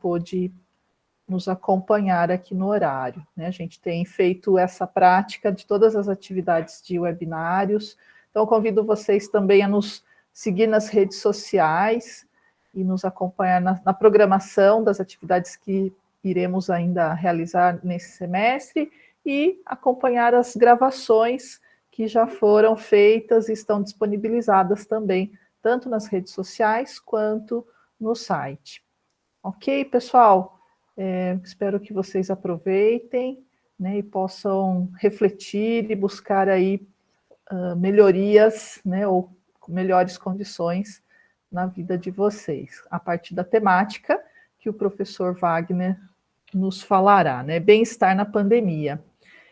pôde nos acompanhar aqui no horário, né? A gente tem feito essa prática de todas as atividades de webinários, então convido vocês também a nos seguir nas redes sociais e nos acompanhar na programação das atividades que iremos ainda realizar nesse semestre e acompanhar as gravações que já foram feitas e estão disponibilizadas também, tanto nas redes sociais quanto no site. Ok, pessoal? Espero que vocês aproveitem, né, e possam refletir e buscar aí melhorias, né, ou melhores condições na vida de vocês, a partir da temática que o professor Wagner nos falará, né, bem-estar na pandemia.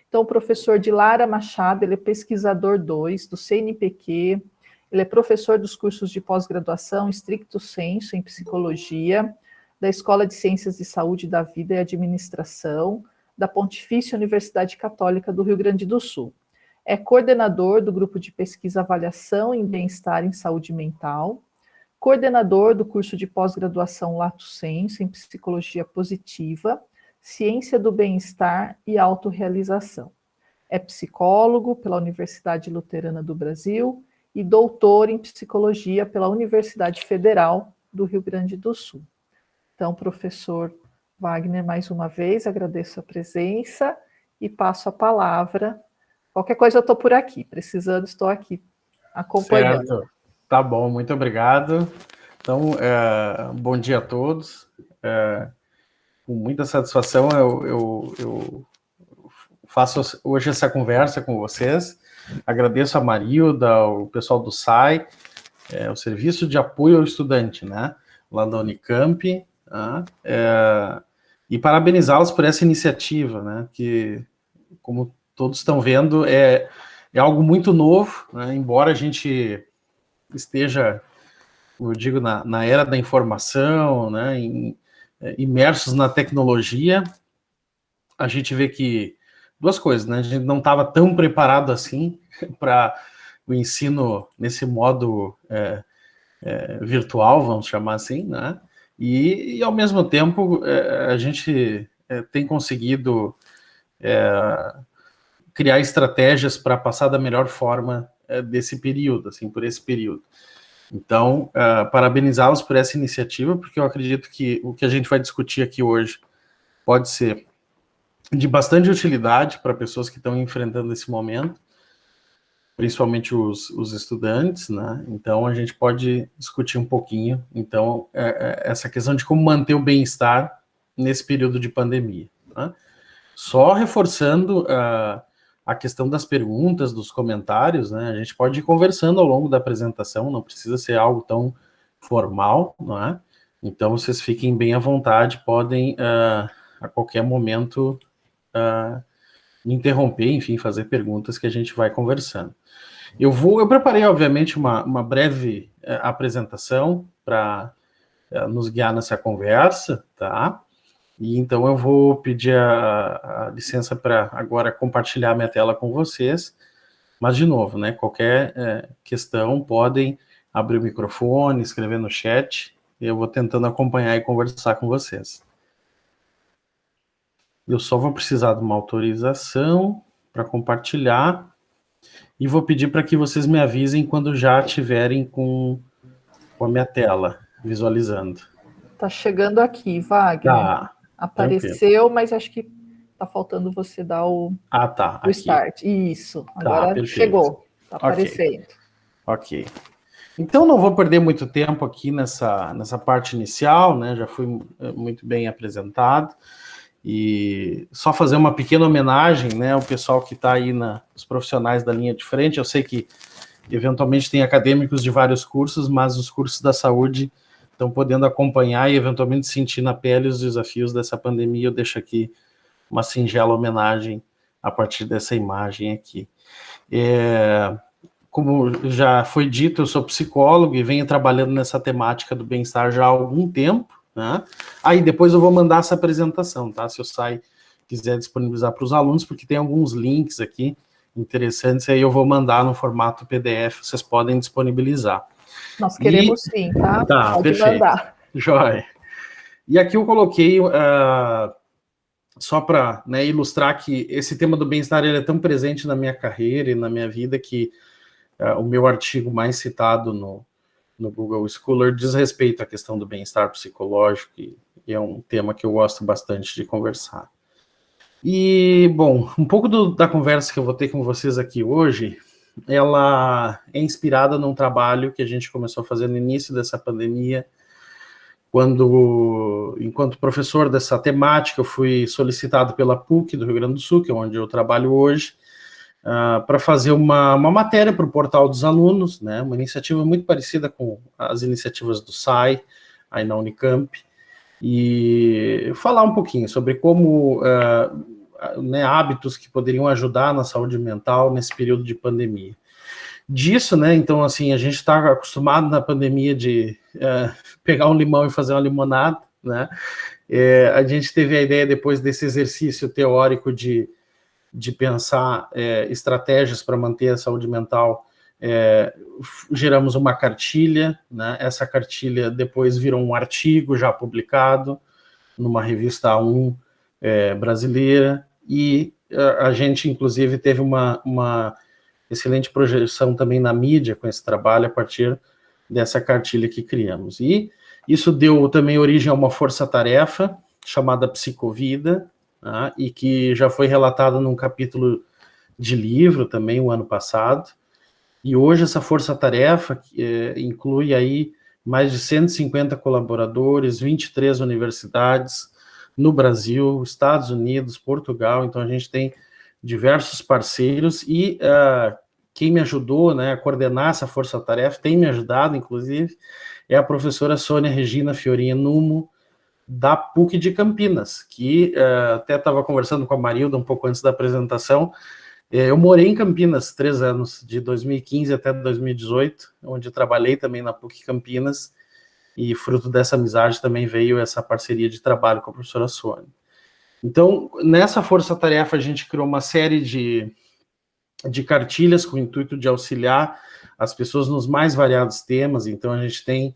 Então, o professor Dilara Machado, ele é pesquisador 2 do CNPq, ele é professor dos cursos de pós-graduação stricto sensu em psicologia, da Escola de Ciências de Saúde da Vida e Administração, da Pontifícia Universidade Católica do Rio Grande do Sul. É coordenador do Grupo de Pesquisa Avaliação em Bem-Estar em Saúde Mental, coordenador do curso de pós-graduação Lato Sensu em Psicologia Positiva, Ciência do Bem-Estar e Autorrealização. É psicólogo pela Universidade Luterana do Brasil e doutor em Psicologia pela Universidade Federal do Rio Grande do Sul. Então, professor Wagner, mais uma vez, agradeço a presença e passo a palavra. Qualquer coisa eu estou por aqui, precisando, estou aqui acompanhando. Certo, tá bom, muito obrigado. Então, bom dia a todos. Com muita satisfação eu faço hoje essa conversa com vocês. Agradeço a Marilda, o pessoal do SAI, o Serviço de Apoio ao Estudante, né, lá da Unicamp, e parabenizá-los por essa iniciativa, né, que, como todos estão vendo, é algo muito novo, né, embora a gente esteja, eu digo, na era da informação, né, imersos na tecnologia, a gente vê que duas coisas, né, a gente não estava tão preparado assim para o ensino nesse modo virtual, vamos chamar assim, né, e ao mesmo tempo a gente tem conseguido criar estratégias para passar da melhor forma desse período, assim, por esse período. Então, parabenizá-los por essa iniciativa, porque eu acredito que o que a gente vai discutir aqui hoje pode ser de bastante utilidade para pessoas que estão enfrentando esse momento, principalmente os estudantes, né? Então, a gente pode discutir um pouquinho, então, essa questão de como manter o bem-estar nesse período de pandemia, né? Só reforçando a questão das perguntas, dos comentários, né? A gente pode ir conversando ao longo da apresentação, não precisa ser algo tão formal, não é? Então, vocês fiquem bem à vontade, podem, a qualquer momento, me interromper, enfim, fazer perguntas que a gente vai conversando. Eu preparei, obviamente, uma breve apresentação para nos guiar nessa conversa, tá? E então eu vou pedir a licença para agora compartilhar minha tela com vocês, mas de novo, né, qualquer questão podem abrir o microfone, escrever no chat, e eu vou tentando acompanhar e conversar com vocês. Eu só vou precisar de uma autorização para compartilhar, e vou pedir para que vocês me avisem quando já estiverem com a minha tela visualizando. Tá chegando aqui, Wagner. Tá. Apareceu, tranquilo. Mas acho que tá faltando você dar o start. Isso, agora tá, chegou, tá aparecendo. Ok. Então não vou perder muito tempo aqui nessa parte inicial, né? Já fui muito bem apresentado. E só fazer uma pequena homenagem, né, ao pessoal que está aí, os profissionais da linha de frente. Eu sei que eventualmente tem acadêmicos de vários cursos, mas os cursos da saúde estão podendo acompanhar e eventualmente sentir na pele os desafios dessa pandemia. Eu deixo aqui uma singela homenagem a partir dessa imagem aqui. Como já foi dito, eu sou psicólogo e venho trabalhando nessa temática do bem-estar já há algum tempo, né? Aí depois eu vou mandar essa apresentação, tá? Se o SAI quiser disponibilizar para os alunos, porque tem alguns links aqui interessantes, aí eu vou mandar no formato PDF, vocês podem disponibilizar. Nós queremos sim, tá? Tá, pode perfeito. mandar. Joia. E aqui eu coloquei, só para, né, ilustrar que esse tema do bem-estar ele é tão presente na minha carreira e na minha vida que o meu artigo mais citado no Google Scholar diz respeito à questão do bem-estar psicológico, e é um tema que eu gosto bastante de conversar. E, bom, um pouco da conversa que eu vou ter com vocês aqui hoje, ela é inspirada num trabalho que a gente começou a fazer no início dessa pandemia, enquanto professor dessa temática, eu fui solicitado pela PUC do Rio Grande do Sul, que é onde eu trabalho hoje, para fazer uma matéria para o portal dos alunos, né, uma iniciativa muito parecida com as iniciativas do SAI, aí na Unicamp, e falar um pouquinho sobre como, né, hábitos que poderiam ajudar na saúde mental nesse período de pandemia. Disso, né, então, assim, a gente está acostumado na pandemia de pegar um limão e fazer uma limonada, né, a gente teve a ideia, depois desse exercício teórico de pensar estratégias para manter a saúde mental, geramos uma cartilha, né, essa cartilha depois virou um artigo já publicado numa revista A1 brasileira, e a gente, inclusive, teve uma excelente projeção também na mídia com esse trabalho a partir dessa cartilha que criamos. E isso deu também origem a uma força-tarefa chamada Psicovida, né, e que já foi relatada num capítulo de livro também o ano passado. E hoje essa força-tarefa inclui aí mais de 150 colaboradores, 23 universidades no Brasil, Estados Unidos, Portugal. Então a gente tem diversos parceiros, e quem me ajudou, né, a coordenar essa força-tarefa, tem me ajudado, inclusive, é a professora Sônia Regina Fiorinha Numo, da PUC de Campinas, que até estava conversando com a Marilda um pouco antes da apresentação. Eu morei em Campinas 3 anos, de 2015 até 2018, onde trabalhei também na PUC Campinas, e fruto dessa amizade também veio essa parceria de trabalho com a professora Sônia. Então, nessa força-tarefa, a gente criou uma série de cartilhas com o intuito de auxiliar as pessoas nos mais variados temas. Então, a gente tem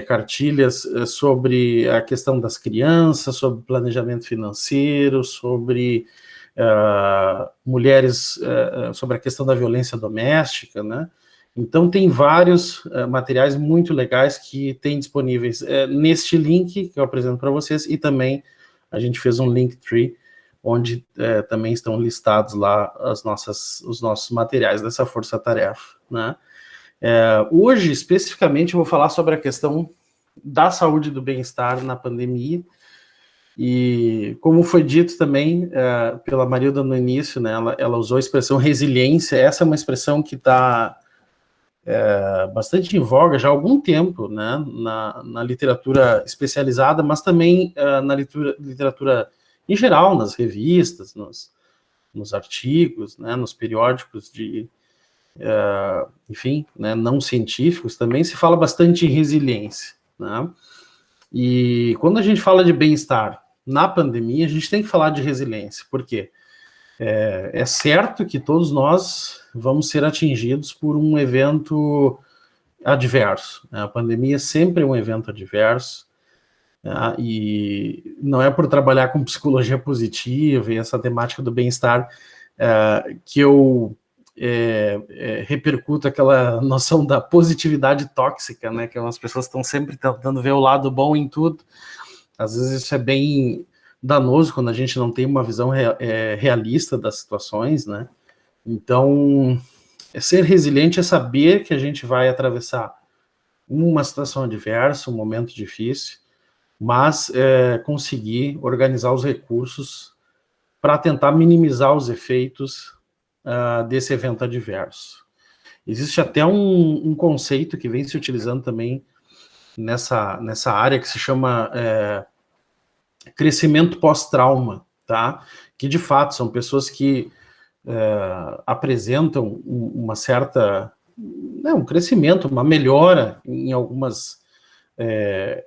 cartilhas sobre a questão das crianças, sobre planejamento financeiro, sobre mulheres, sobre a questão da violência doméstica, né? Então, tem vários materiais muito legais que tem disponíveis neste link que eu apresento para vocês, e também a gente fez um Linktree, onde também estão listados lá os nossos materiais dessa força-tarefa, né? Hoje, especificamente, eu vou falar sobre a questão da saúde e do bem-estar na pandemia, e como foi dito também pela Marilda no início, né, ela usou a expressão resiliência. Essa é uma expressão que está bastante em voga já há algum tempo, né, na literatura especializada, mas também na literatura em geral, nas revistas, nos artigos, né, nos periódicos enfim, né, não científicos, também se fala bastante em resiliência, né? E quando a gente fala de bem-estar na pandemia, a gente tem que falar de resiliência, porque é certo que todos nós vamos ser atingidos por um evento adverso, né? A pandemia sempre é um evento adverso, né? E não é por trabalhar com psicologia positiva e essa temática do bem-estar que eu repercuto aquela noção da positividade tóxica, né, que as pessoas estão sempre tentando ver o lado bom em tudo. Às vezes isso é bem danoso quando a gente não tem uma visão realista das situações, né? Então, ser resiliente é saber que a gente vai atravessar uma situação adversa, um momento difícil, mas conseguir organizar os recursos para tentar minimizar os efeitos desse evento adverso. Existe até um conceito que vem se utilizando também nessa área, que se chama crescimento pós-trauma, tá? Que de fato são pessoas que apresentam uma certa, um crescimento, uma melhora em algumas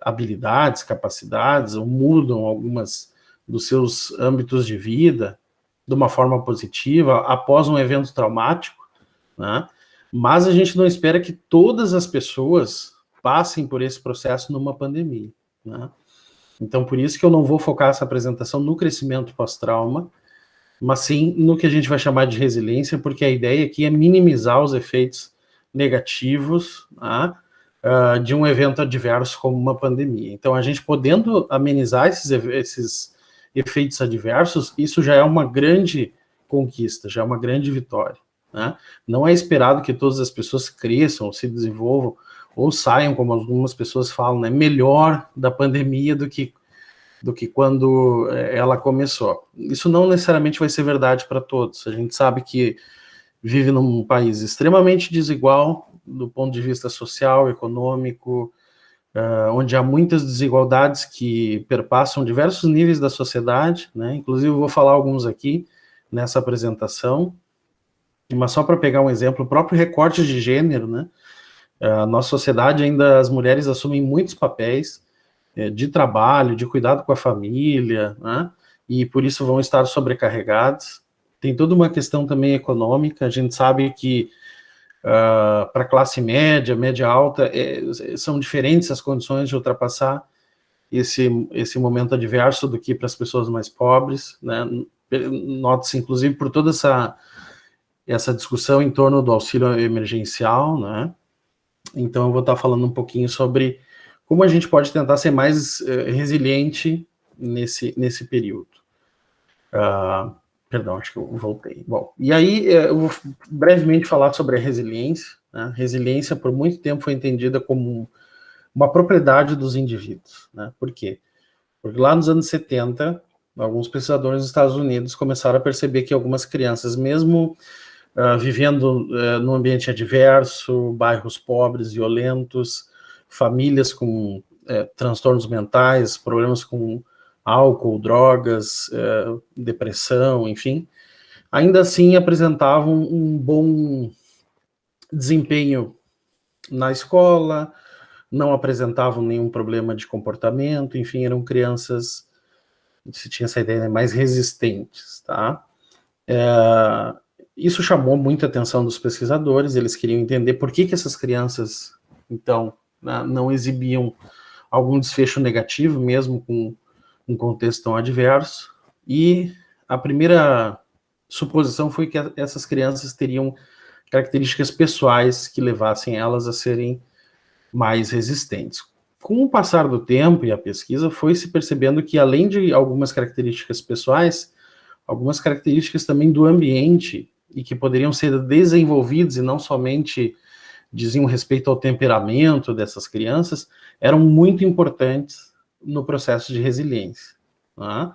habilidades, capacidades, ou mudam algumas dos seus âmbitos de vida de uma forma positiva após um evento traumático, né? Mas a gente não espera que todas as pessoas passem por esse processo numa pandemia, né? Então, por isso que eu não vou focar essa apresentação no crescimento pós-trauma, mas sim no que a gente vai chamar de resiliência, porque a ideia aqui é minimizar os efeitos negativos, tá, de um evento adverso como uma pandemia. Então, a gente podendo amenizar esses efeitos adversos, isso já é uma grande conquista, já é uma grande vitória. Né? Não é esperado que todas as pessoas cresçam, ou se desenvolvam, ou saiam, como algumas pessoas falam, né, melhor da pandemia do que quando ela começou. Isso não necessariamente vai ser verdade para todos. A gente sabe que vive num país extremamente desigual do ponto de vista social, econômico, onde há muitas desigualdades que perpassam diversos níveis da sociedade, né? Inclusive eu vou falar alguns aqui nessa apresentação, mas só para pegar um exemplo, o próprio recorte de gênero, né? A nossa sociedade ainda, as mulheres assumem muitos papéis de trabalho, de cuidado com a família, né? E por isso vão estar sobrecarregados. Tem toda uma questão também econômica, a gente sabe que para a classe média, média alta, são diferentes as condições de ultrapassar esse momento adverso do que para as pessoas mais pobres, né? Nota-se, inclusive, por toda essa discussão em torno do auxílio emergencial, né? Então eu vou estar falando um pouquinho sobre como a gente pode tentar ser mais resiliente nesse período. Perdão, acho que eu voltei. Bom, e aí eu vou brevemente falar sobre a resiliência. Né? Resiliência, por muito tempo, foi entendida como uma propriedade dos indivíduos. Né? Por quê? Porque lá nos anos 70, alguns pesquisadores dos Estados Unidos começaram a perceber que algumas crianças, mesmo vivendo num ambiente adverso, bairros pobres, violentos, famílias com transtornos mentais, problemas com álcool, drogas, depressão, enfim, ainda assim apresentavam um bom desempenho na escola, não apresentavam nenhum problema de comportamento, enfim, eram crianças, se tinha essa ideia, mais resistentes, tá? Isso chamou muita atenção dos pesquisadores, eles queriam entender por que essas crianças, então, não exibiam algum desfecho negativo, mesmo com um contexto tão adverso, e a primeira suposição foi que essas crianças teriam características pessoais que levassem elas a serem mais resistentes. Com o passar do tempo e a pesquisa, foi se percebendo que, além de algumas características pessoais, algumas características também do ambiente, e que poderiam ser desenvolvidas e não somente diziam respeito ao temperamento dessas crianças, eram muito importantes no processo de resiliência. Tá?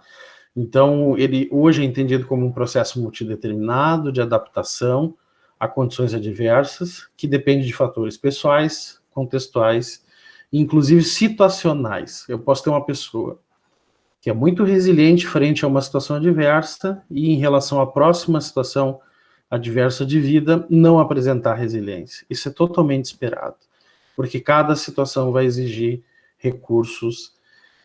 Então, ele hoje é entendido como um processo multideterminado de adaptação a condições adversas, que depende de fatores pessoais, contextuais, inclusive situacionais. Eu posso ter uma pessoa que é muito resiliente frente a uma situação adversa e, em relação à próxima situação adversa de vida, não apresentar resiliência. Isso é totalmente esperado, porque cada situação vai exigir recursos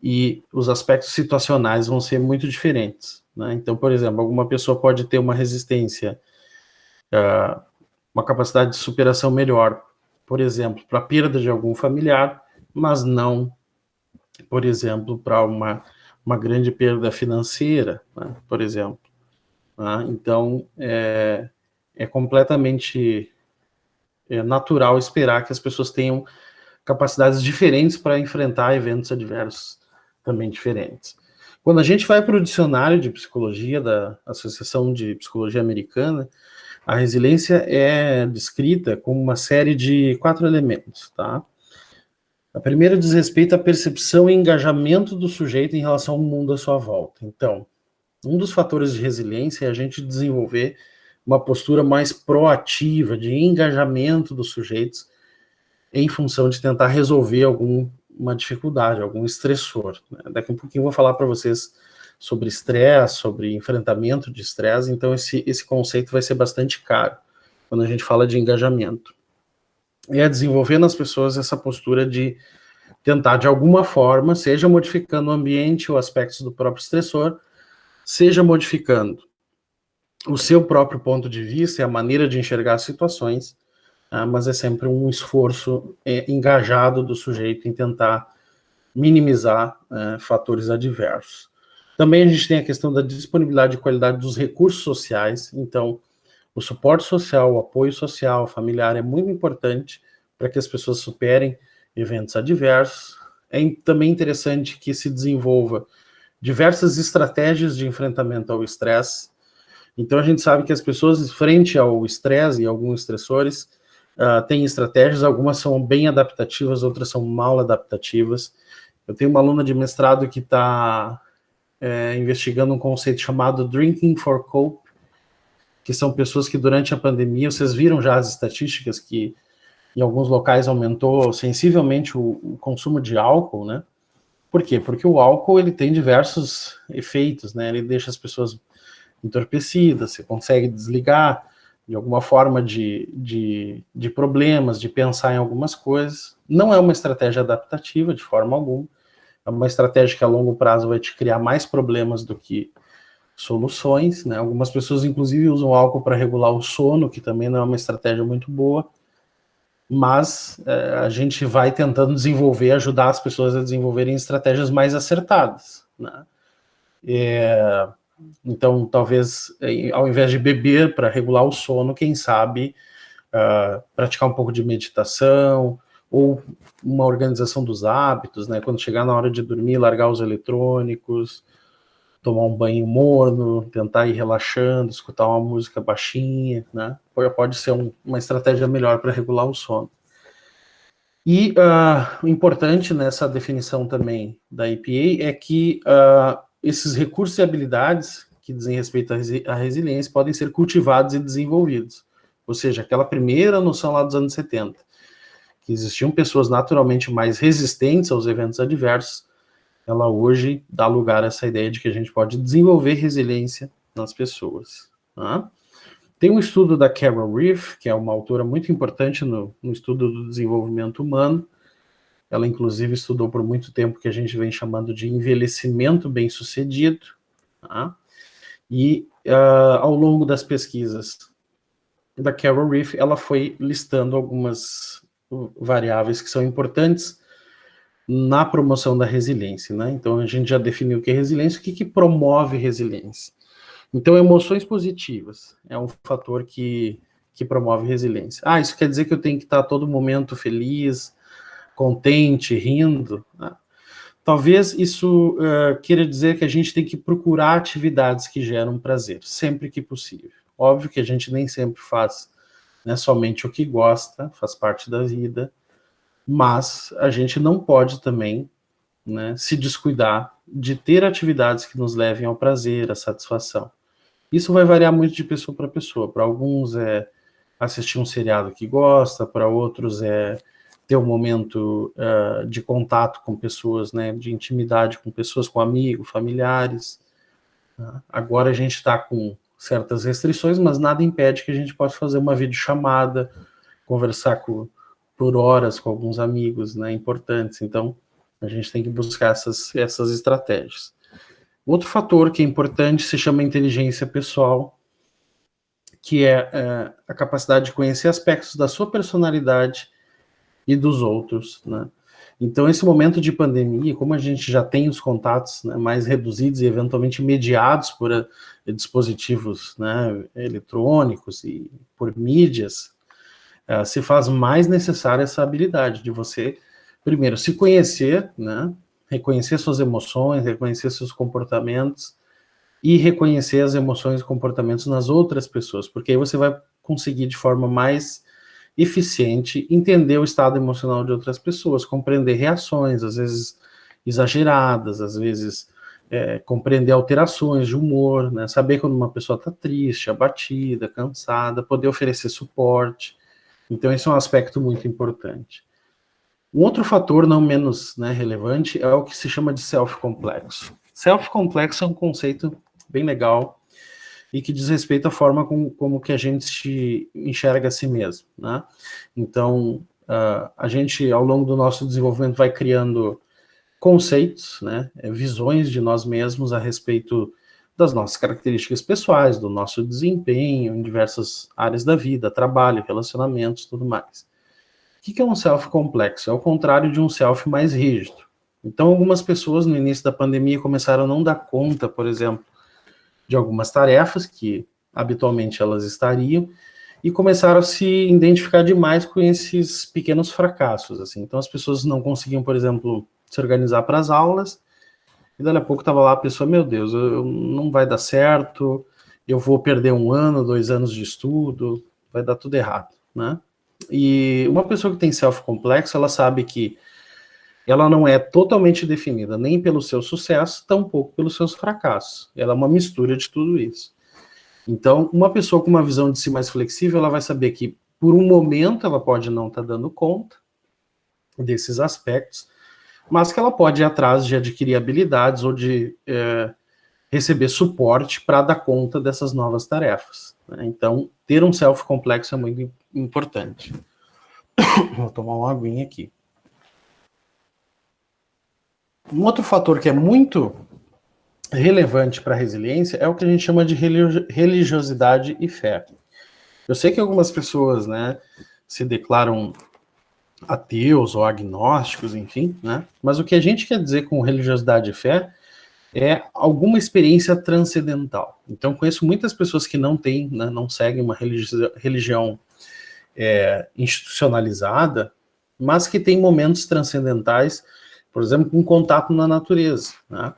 e os aspectos situacionais vão ser muito diferentes. Né? Então, por exemplo, alguma pessoa pode ter uma resistência, uma capacidade de superação melhor, por exemplo, para a perda de algum familiar, mas não, por exemplo, para uma grande perda financeira, né? Por exemplo. Né? Então, é completamente natural esperar que as pessoas tenham capacidades diferentes para enfrentar eventos adversos também diferentes. Quando a gente vai para o dicionário de psicologia da Associação de Psicologia Americana, a resiliência é descrita como uma série de 4 elementos, tá? A primeira diz respeito à percepção e engajamento do sujeito em relação ao mundo à sua volta. Então, um dos fatores de resiliência é a gente desenvolver uma postura mais proativa, de engajamento dos sujeitos em função de tentar resolver alguma dificuldade, algum estressor. Daqui a pouquinho eu vou falar para vocês sobre estresse, sobre enfrentamento de estresse, então esse conceito vai ser bastante caro quando a gente fala de engajamento. É desenvolver nas pessoas essa postura de tentar, de alguma forma, seja modificando o ambiente ou aspectos do próprio estressor, seja modificando o seu próprio ponto de vista e a maneira de enxergar as situações, mas é sempre um esforço engajado do sujeito em tentar minimizar fatores adversos. Também a gente tem a questão da disponibilidade e qualidade dos recursos sociais. Então, o suporte social, o apoio social, familiar é muito importante para que as pessoas superem eventos adversos. É também interessante que se desenvolva diversas estratégias de enfrentamento ao estresse. Então, a gente sabe que as pessoas, frente ao estresse e alguns estressores, têm estratégias, algumas são bem adaptativas, outras são mal adaptativas. Eu tenho uma aluna de mestrado que está investigando um conceito chamado Drinking for Cope, que são pessoas que durante a pandemia, vocês viram já as estatísticas que em alguns locais aumentou sensivelmente o consumo de álcool, né? Por quê? Porque o álcool ele tem diversos efeitos, né? Ele deixa as pessoas entorpecidas, você consegue desligar de alguma forma de problemas, de pensar em algumas coisas. Não é uma estratégia adaptativa de forma alguma, é uma estratégia que a longo prazo vai te criar mais problemas do que soluções, né? Algumas pessoas inclusive usam álcool para regular o sono, que também não é uma estratégia muito boa, mas a gente vai tentando desenvolver, ajudar as pessoas a desenvolverem estratégias mais acertadas, né? Então, talvez, ao invés de beber para regular o sono, quem sabe praticar um pouco de meditação ou uma organização dos hábitos, né? Quando chegar na hora de dormir, largar os eletrônicos, tomar um banho morno, tentar ir relaxando, escutar uma música baixinha, né? Pode ser uma estratégia melhor para regular o sono. E o importante nessa definição também da EPA é que esses recursos e habilidades que dizem respeito à resiliência podem ser cultivados e desenvolvidos. Ou seja, aquela primeira noção lá dos anos 70, que existiam pessoas naturalmente mais resistentes aos eventos adversos, ela hoje dá lugar a essa ideia de que a gente pode desenvolver resiliência nas pessoas. Tá? Tem um estudo da Carol Reef, que é uma autora muito importante no estudo do desenvolvimento humano. Ela, inclusive, estudou por muito tempo o que a gente vem chamando de envelhecimento bem-sucedido. Tá? E, ao longo das pesquisas da Carol Reef, ela foi listando algumas variáveis que são importantes na promoção da resiliência, né? Então, a gente já definiu o que é resiliência, o que promove resiliência. Então, emoções positivas é um fator que promove resiliência. Isso quer dizer que eu tenho que estar a todo momento feliz, contente, rindo? Talvez isso queira dizer que a gente tem que procurar atividades que geram prazer, sempre que possível. Óbvio que a gente nem sempre faz, né, somente o que gosta, faz parte da vida, mas a gente não pode também, né, se descuidar de ter atividades que nos levem ao prazer, à satisfação. Isso vai variar muito de pessoa para pessoa. Para alguns é assistir um seriado que gosta, para outros é ter um momento de contato com pessoas, né, de intimidade com pessoas, com amigos, familiares. Agora a gente está com certas restrições, mas nada impede que a gente possa fazer uma videochamada, conversar por horas com alguns amigos, né, importantes. Então, a gente tem que buscar essas estratégias. Outro fator que é importante se chama inteligência pessoal, que é a capacidade de conhecer aspectos da sua personalidade e dos outros, né? Então, esse momento de pandemia, como a gente já tem os contatos, né, mais reduzidos e eventualmente mediados por dispositivos, né, eletrônicos e por mídias, se faz mais necessária essa habilidade de você, primeiro, se conhecer, né, reconhecer suas emoções, reconhecer seus comportamentos e reconhecer as emoções e comportamentos nas outras pessoas, porque aí você vai conseguir de forma mais eficiente entender o estado emocional de outras pessoas, compreender reações, às vezes exageradas, às vezes compreender alterações de humor, né, saber quando uma pessoa está triste, abatida, cansada, poder oferecer suporte. Então, esse é um aspecto muito importante. Um outro fator não menos, né, relevante é o que se chama de self-complexo. Self-complexo é um conceito bem legal e que diz respeito à forma como que a gente se enxerga a si mesmo, né? Então, a gente, ao longo do nosso desenvolvimento, vai criando conceitos, né, visões de nós mesmos a respeito das nossas características pessoais, do nosso desempenho em diversas áreas da vida, trabalho, relacionamentos, tudo mais. O que é um self complexo? É o contrário de um self mais rígido. Então, algumas pessoas no início da pandemia começaram a não dar conta, por exemplo, de algumas tarefas que habitualmente elas estariam, e começaram a se identificar demais com esses pequenos fracassos, assim. Então, as pessoas não conseguiam, por exemplo, se organizar para as aulas, e dali a pouco estava lá a pessoa, meu Deus, não vai dar certo, eu vou perder 1 ano, 2 anos de estudo, vai dar tudo errado, né? E uma pessoa que tem self-complexo, ela sabe que ela não é totalmente definida nem pelo seu sucesso, tampouco pelos seus fracassos. Ela é uma mistura de tudo isso. Então, uma pessoa com uma visão de si mais flexível, ela vai saber que, por um momento, ela pode não estar dando conta desses aspectos, mas que ela pode ir atrás de adquirir habilidades ou de receber suporte para dar conta dessas novas tarefas, né? Então, ter um self-complexo é muito importante. Vou tomar uma aguinha aqui. Um outro fator que é muito relevante para a resiliência é o que a gente chama de religiosidade e fé. Eu sei que algumas pessoas, né, se declaram ateus ou agnósticos, enfim, né? Mas o que a gente quer dizer com religiosidade e fé é alguma experiência transcendental. Então, conheço muitas pessoas que não têm, né, não seguem uma religião institucionalizada, mas que têm momentos transcendentais, por exemplo, com contato na natureza, né?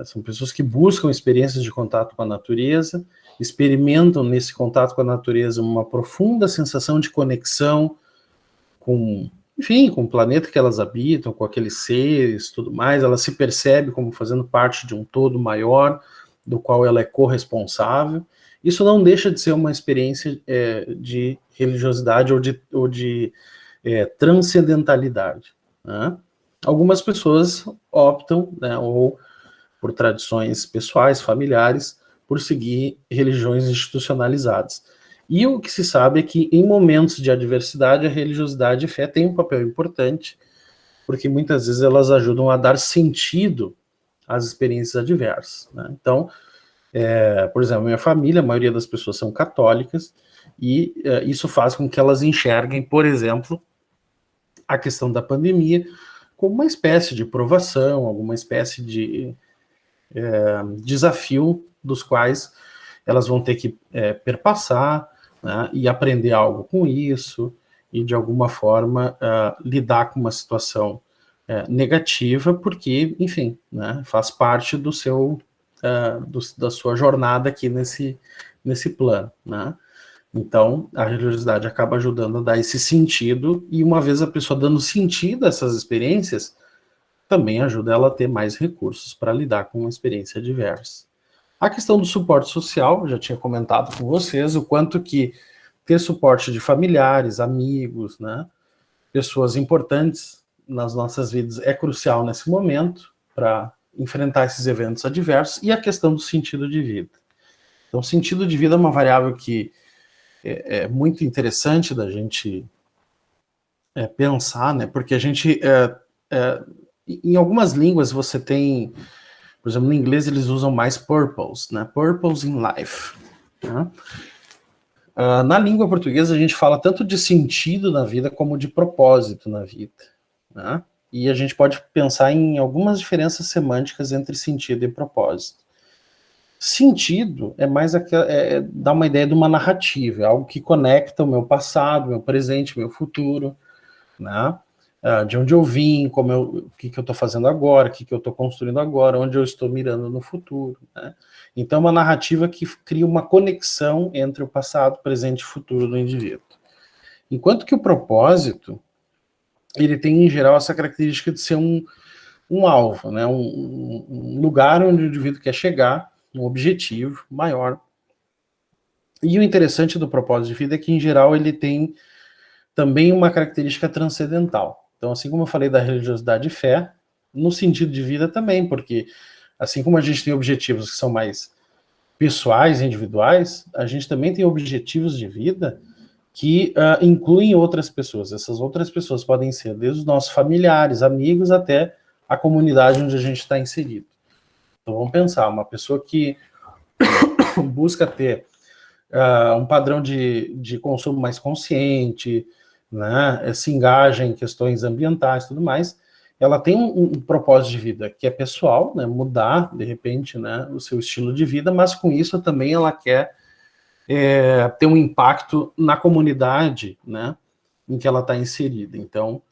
São pessoas que buscam experiências de contato com a natureza, experimentam nesse contato com a natureza uma profunda sensação de conexão com, enfim, com o planeta que elas habitam, com aqueles seres, tudo mais. Ela se percebe como fazendo parte de um todo maior, do qual ela é corresponsável. Isso não deixa de ser uma experiência de religiosidade ou de transcendentalidade, né? Algumas pessoas optam, né, ou por tradições pessoais, familiares, por seguir religiões institucionalizadas. E o que se sabe é que em momentos de adversidade, a religiosidade e a fé têm um papel importante, porque muitas vezes elas ajudam a dar sentido às experiências adversas, né? Então, por exemplo, minha família, a maioria das pessoas são católicas, e isso faz com que elas enxerguem, por exemplo, a questão da pandemia como uma espécie de provação, alguma espécie de desafio dos quais elas vão ter que perpassar, né, e aprender algo com isso, e de alguma forma lidar com uma situação negativa, porque, enfim, né, faz parte do seu, da sua jornada aqui nesse plano, né? Então, a religiosidade acaba ajudando a dar esse sentido, e uma vez a pessoa dando sentido a essas experiências, também ajuda ela a ter mais recursos para lidar com uma experiência adversa. A questão do suporte social, eu já tinha comentado com vocês, o quanto que ter suporte de familiares, amigos, né, pessoas importantes nas nossas vidas é crucial nesse momento para enfrentar esses eventos adversos, e a questão do sentido de vida. Então, sentido de vida é uma variável que é muito interessante da gente pensar, né, porque a gente, em algumas línguas você tem, por exemplo, no inglês eles usam mais purpose, né, purpose in life, né? Na língua portuguesa a gente fala tanto de sentido na vida como de propósito na vida, né? E a gente pode pensar em algumas diferenças semânticas entre sentido e propósito. Sentido é mais dá uma ideia de uma narrativa, é algo que conecta o meu passado, meu presente, meu futuro, né? De onde eu vim, o que eu estou fazendo agora, o que eu estou construindo agora, onde eu estou mirando no futuro, né? Então, uma narrativa que cria uma conexão entre o passado, presente e futuro do indivíduo. Enquanto que o propósito, ele tem, em geral, essa característica de ser um alvo, né? Um lugar onde o indivíduo quer chegar, um objetivo maior. E o interessante do propósito de vida é que, em geral, ele tem também uma característica transcendental. Então, assim como eu falei da religiosidade e fé, no sentido de vida também, porque assim como a gente tem objetivos que são mais pessoais, individuais, a gente também tem objetivos de vida que incluem outras pessoas. Essas outras pessoas podem ser desde os nossos familiares, amigos, até a comunidade onde a gente está inserido. Então vamos pensar, uma pessoa que busca ter um padrão de consumo mais consciente, né, se engaja em questões ambientais e tudo mais, ela tem um propósito de vida que é pessoal, né, mudar, de repente, né, o seu estilo de vida, mas com isso também ela quer ter um impacto na comunidade, né, em que ela está inserida. Então,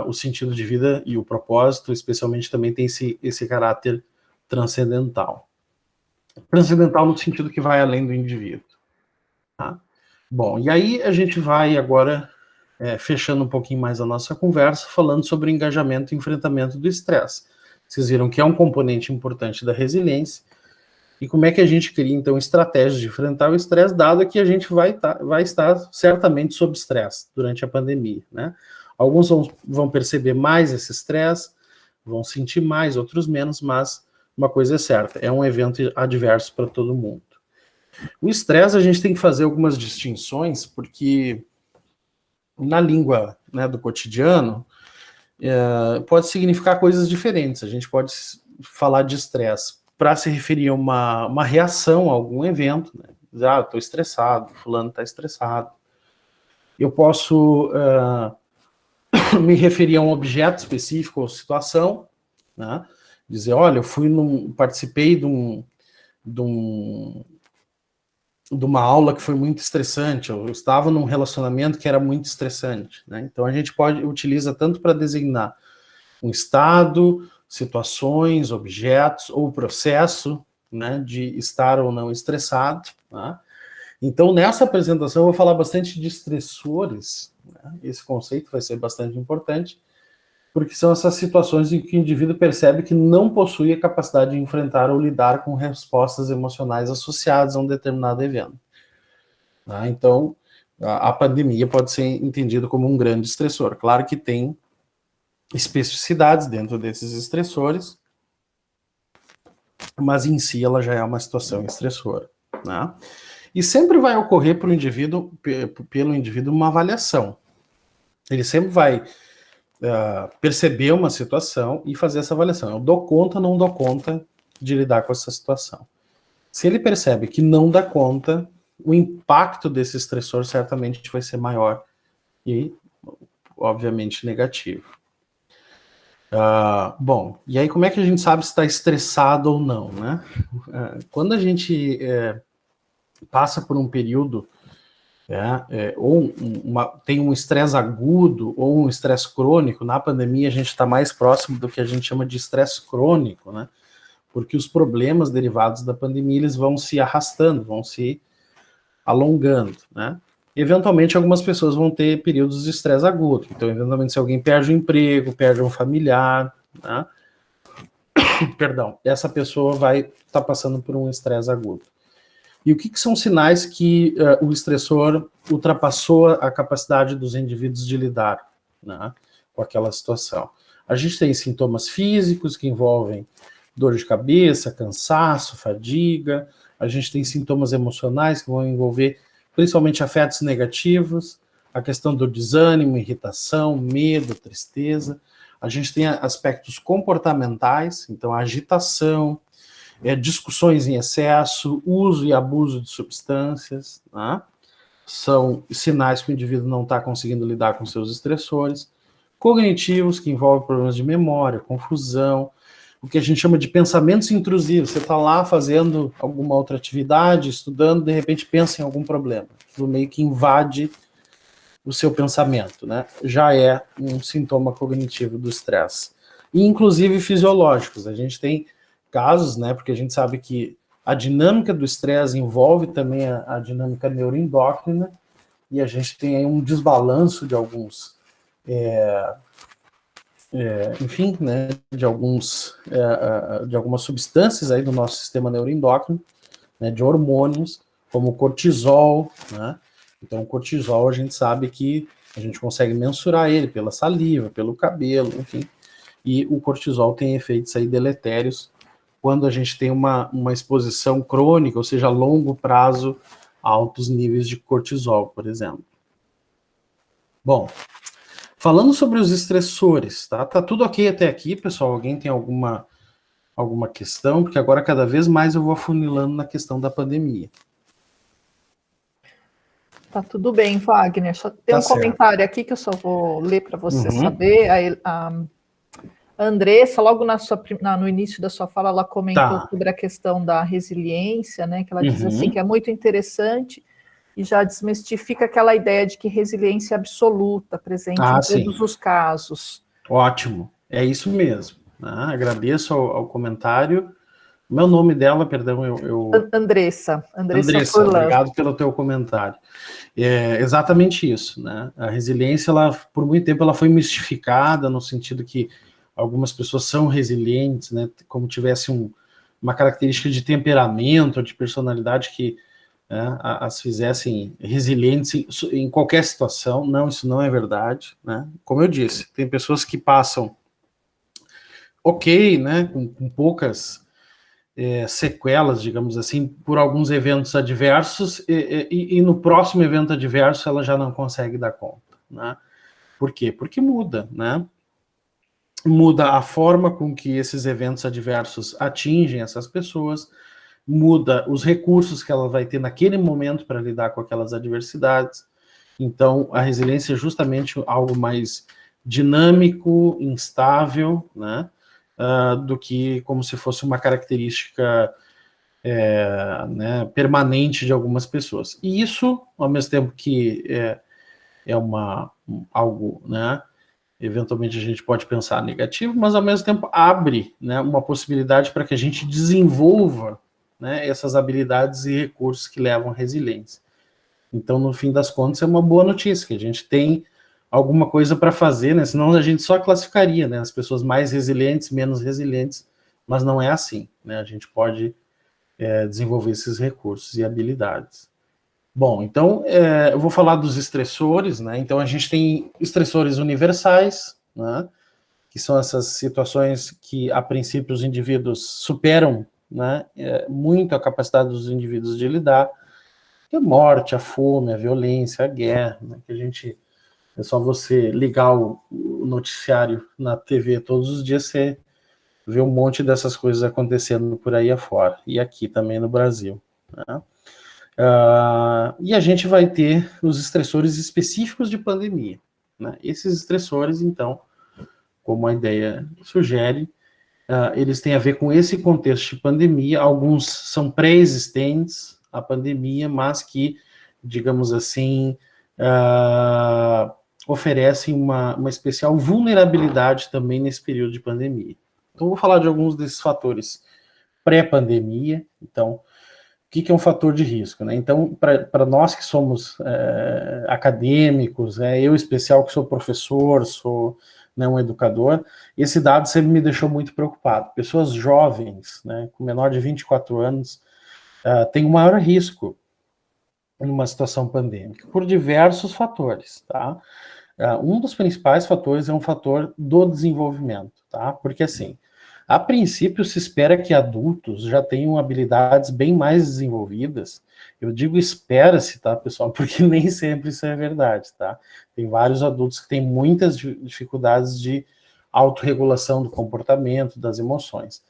o sentido de vida e o propósito, especialmente, também tem esse caráter transcendental. Transcendental no sentido que vai além do indivíduo. Tá? Bom, e aí a gente vai agora fechando um pouquinho mais a nossa conversa, falando sobre o engajamento e enfrentamento do estresse. Vocês viram que é um componente importante da resiliência, e como é que a gente cria, então, estratégias de enfrentar o estresse, dado que a gente vai estar certamente sob estresse durante a pandemia, né? Alguns vão perceber mais esse estresse, vão sentir mais, outros menos, mas uma coisa é certa, é um evento adverso para todo mundo. O estresse, a gente tem que fazer algumas distinções, porque na língua, né, do cotidiano, pode significar coisas diferentes. A gente pode falar de estresse para se referir a uma reação a algum evento, né? Dizer, estou estressado, fulano está estressado. Eu posso me referir a um objeto específico ou situação, né? Dizer, olha, eu participei de uma aula que foi muito estressante, eu estava num relacionamento que era muito estressante, né? Então a gente utiliza tanto para designar um estado, situações, objetos ou processo, né, de estar ou não estressado, tá? Então nessa apresentação eu vou falar bastante de estressores, né? Esse conceito vai ser bastante importante, porque são essas situações em que o indivíduo percebe que não possui a capacidade de enfrentar ou lidar com respostas emocionais associadas a um determinado evento. Tá? Então, a pandemia pode ser entendida como um grande estressor. Claro que tem especificidades dentro desses estressores, mas em si ela já é uma situação estressora. Né? E sempre vai ocorrer pelo indivíduo uma avaliação. Ele sempre vai perceber uma situação e fazer essa avaliação. Eu dou conta ou não dou conta de lidar com essa situação. Se ele percebe que não dá conta, o impacto desse estressor certamente vai ser maior e, obviamente, negativo. Bom, e aí como é que a gente sabe se está estressado ou não, né? Quando a gente passa por um período ou tem um estresse agudo ou um estresse crônico, na pandemia a gente está mais próximo do que a gente chama de estresse crônico, né? Porque os problemas derivados da pandemia eles vão se arrastando, vão se alongando, né? Eventualmente algumas pessoas vão ter períodos de estresse agudo, então eventualmente se alguém perde o emprego, perde um familiar, né? Perdão, essa pessoa vai estar passando por um estresse agudo. E o que são sinais que o estressor ultrapassou a capacidade dos indivíduos de lidar, né, com aquela situação? A gente tem sintomas físicos que envolvem dor de cabeça, cansaço, fadiga. A gente tem sintomas emocionais que vão envolver principalmente afetos negativos, a questão do desânimo, irritação, medo, tristeza. A gente tem aspectos comportamentais, então a agitação, discussões em excesso, uso e abuso de substâncias, né? São sinais que o indivíduo não está conseguindo lidar com seus estressores. Cognitivos, que envolvem problemas de memória, confusão, o que a gente chama de pensamentos intrusivos. Você está lá fazendo alguma outra atividade, estudando, de repente pensa em algum problema. Aquilo meio que invade o seu pensamento, né? Já é um sintoma cognitivo do estresse. E inclusive fisiológicos. A gente tem casos, né, porque a gente sabe que a dinâmica do estresse envolve também a dinâmica neuroendócrina, e a gente tem aí um desbalanço de alguns, enfim, né, de algumas substâncias aí do nosso sistema neuroendócrino, né, de hormônios, como o cortisol, né? Então o cortisol a gente sabe que a gente consegue mensurar ele pela saliva, pelo cabelo, enfim, e o cortisol tem efeitos aí deletérios quando a gente tem uma exposição crônica, ou seja, a longo prazo, a altos níveis de cortisol, por exemplo. Bom, falando sobre os estressores, tá? Tá tudo ok até aqui, pessoal? Alguém tem alguma questão? Porque agora cada vez mais eu vou afunilando na questão da pandemia. Tá tudo bem, Wagner. Só tem um comentário aqui que eu só vou ler para você saber. A Andressa, logo no início da sua fala, ela comentou Tá. sobre a questão da resiliência, né? Que ela diz assim Uhum. que é muito interessante e já desmistifica aquela ideia de que resiliência é absoluta, presente em Ah, todos sim. os casos. Ótimo. É isso mesmo. Né? Agradeço ao comentário. Meu nome dela, perdão, Andressa, Furlan. obrigado pelo teu comentário. É exatamente isso, né? A resiliência, ela, por muito tempo, ela foi mistificada no sentido que algumas pessoas são resilientes, né? Como tivesse uma característica de temperamento, de personalidade que, né, as fizessem resilientes em qualquer situação. Não, isso não é verdade, né? Como eu disse, tem pessoas que passam ok, né? Com poucas sequelas, digamos assim, por alguns eventos adversos, e no próximo evento adverso ela já não consegue dar conta, né? Por quê? Porque muda, né? Muda a forma com que esses eventos adversos atingem essas pessoas, muda os recursos que ela vai ter naquele momento para lidar com aquelas adversidades. Então, a resiliência é justamente algo mais dinâmico, instável, né? Do que como se fosse uma característica né, permanente de algumas pessoas. E isso, ao mesmo tempo que algo, né, eventualmente a gente pode pensar negativo, mas ao mesmo tempo abre, né, uma possibilidade para que a gente desenvolva, né, essas habilidades e recursos que levam à resiliência. Então, no fim das contas, é uma boa notícia, que a gente tem alguma coisa para fazer, né? Senão a gente só classificaria, né, as pessoas mais resilientes, menos resilientes, mas não é assim, né? A gente pode desenvolver esses recursos e habilidades. Bom, então eu vou falar dos estressores, né? Então a gente tem estressores universais, né? Que são essas situações que a princípio os indivíduos superam, né? Muito a capacidade dos indivíduos de lidar, que é a morte, a fome, a violência, a guerra, né? Que a gente é só você ligar o noticiário na TV todos os dias, você vê um monte dessas coisas acontecendo por aí afora, e aqui também no Brasil. Né? E a gente vai ter os estressores específicos de pandemia. Né? Esses estressores, então, como a ideia sugere, eles têm a ver com esse contexto de pandemia. Alguns são pré-existentes à pandemia, mas que, digamos assim, oferecem uma especial vulnerabilidade também nesse período de pandemia. Então, vou falar de alguns desses fatores pré-pandemia. Então, o que é um fator de risco? Né? Então, para nós que somos acadêmicos, eu especial que sou professor, sou um educador, esse dado sempre me deixou muito preocupado. Pessoas jovens, né, com menor de 24 anos, têm um maior risco numa situação pandêmica, por diversos fatores, tá? Um dos principais fatores é um fator do desenvolvimento, tá? Porque, assim, a princípio se espera que adultos já tenham habilidades bem mais desenvolvidas. Eu digo espera-se, tá, pessoal? Porque nem sempre isso é verdade, tá? Tem vários adultos que têm muitas dificuldades de autorregulação do comportamento, das emoções.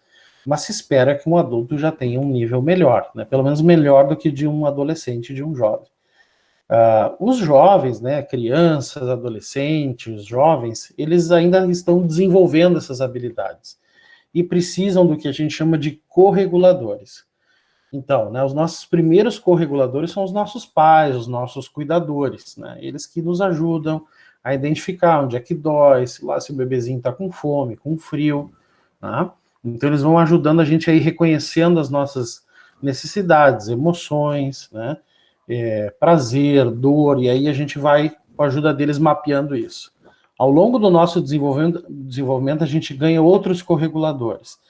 Mas se espera que um adulto já tenha um nível melhor, né? Pelo menos melhor do que de um adolescente, de um jovem. Os jovens, né, crianças, adolescentes, jovens, eles ainda estão desenvolvendo essas habilidades e precisam do que a gente chama de correguladores. Então, né, os nossos primeiros correguladores são os nossos pais, os nossos cuidadores, né, eles que nos ajudam a identificar onde é que dói, se o bebezinho está com fome, com frio, né? Então eles vão ajudando a gente a ir reconhecendo as nossas necessidades, emoções, né? Prazer, dor, e aí a gente vai, com a ajuda deles, mapeando isso. Ao longo do nosso desenvolvimento a gente ganha outros correguladores.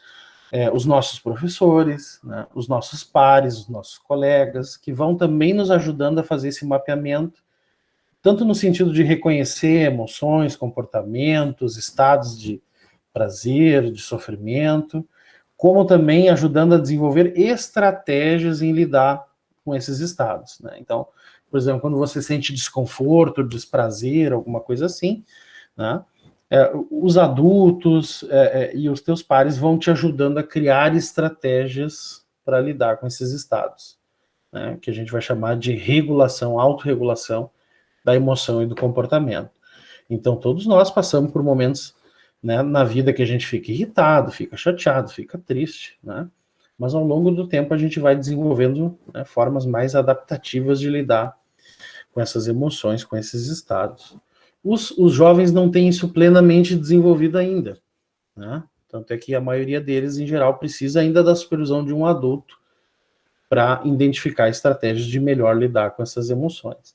Os nossos professores, né, os nossos pares, os nossos colegas, que vão também nos ajudando a fazer esse mapeamento, tanto no sentido de reconhecer emoções, comportamentos, estados de prazer, de sofrimento, como também ajudando a desenvolver estratégias em lidar com esses estados. Né? Então, por exemplo, quando você sente desconforto, desprazer, alguma coisa assim, né? Os adultos e os teus pares vão te ajudando a criar estratégias para lidar com esses estados, né? Que a gente vai chamar de regulação, autorregulação da emoção e do comportamento. Então, todos nós passamos por momentos né, na vida que a gente fica irritado, fica chateado, fica triste, né? Mas ao longo do tempo a gente vai desenvolvendo, né, formas mais adaptativas de lidar com essas emoções, com esses estados. Os jovens não têm isso plenamente desenvolvido ainda, né? Tanto é que a maioria deles, em geral, precisa ainda da supervisão de um adulto para identificar estratégias de melhor lidar com essas emoções.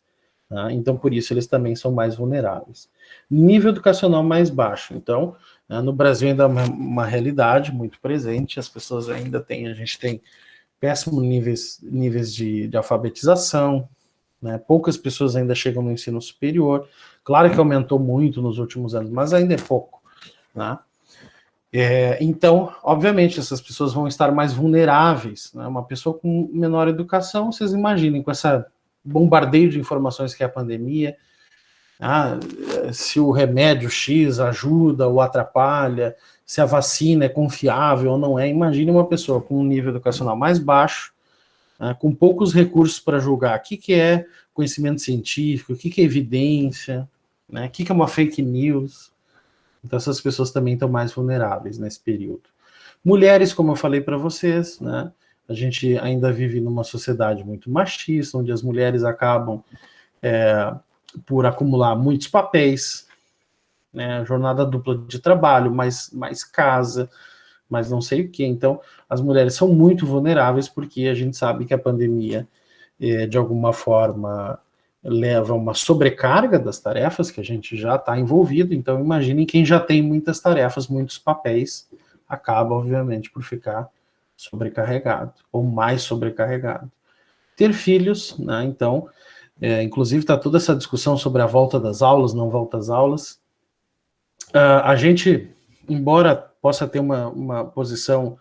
Tá? Então, por isso, eles também são mais vulneráveis. Nível educacional mais baixo. Então, no Brasil ainda é uma realidade muito presente, as pessoas ainda têm, a gente tem péssimos níveis de alfabetização, né? Poucas pessoas ainda chegam no ensino superior. Claro que aumentou muito nos últimos anos, mas ainda é pouco, né? Então, obviamente, essas pessoas vão estar mais vulneráveis, né? Uma pessoa com menor educação, vocês imaginem, com essa bombardeio de informações que é a pandemia, se o remédio X ajuda ou atrapalha, se a vacina é confiável ou não é. Imagine uma pessoa com um nível educacional mais baixo, com poucos recursos para julgar o que é conhecimento científico, o que é evidência, né? O que é uma fake news. Então essas pessoas também estão mais vulneráveis nesse período. Mulheres, como eu falei para vocês, né? A gente ainda vive numa sociedade muito machista, onde as mulheres acabam por acumular muitos papéis, né? Jornada dupla de trabalho, mais casa, mas não sei o que. Então, as mulheres são muito vulneráveis porque a gente sabe que a pandemia, de alguma forma, leva a uma sobrecarga das tarefas que a gente já está envolvido. Então, imaginem quem já tem muitas tarefas, muitos papéis, acaba, obviamente, por ficar sobrecarregado, ou mais sobrecarregado. Ter filhos, né? Então, inclusive está toda essa discussão sobre a volta das aulas, não volta às aulas. A gente, embora possa ter uma posição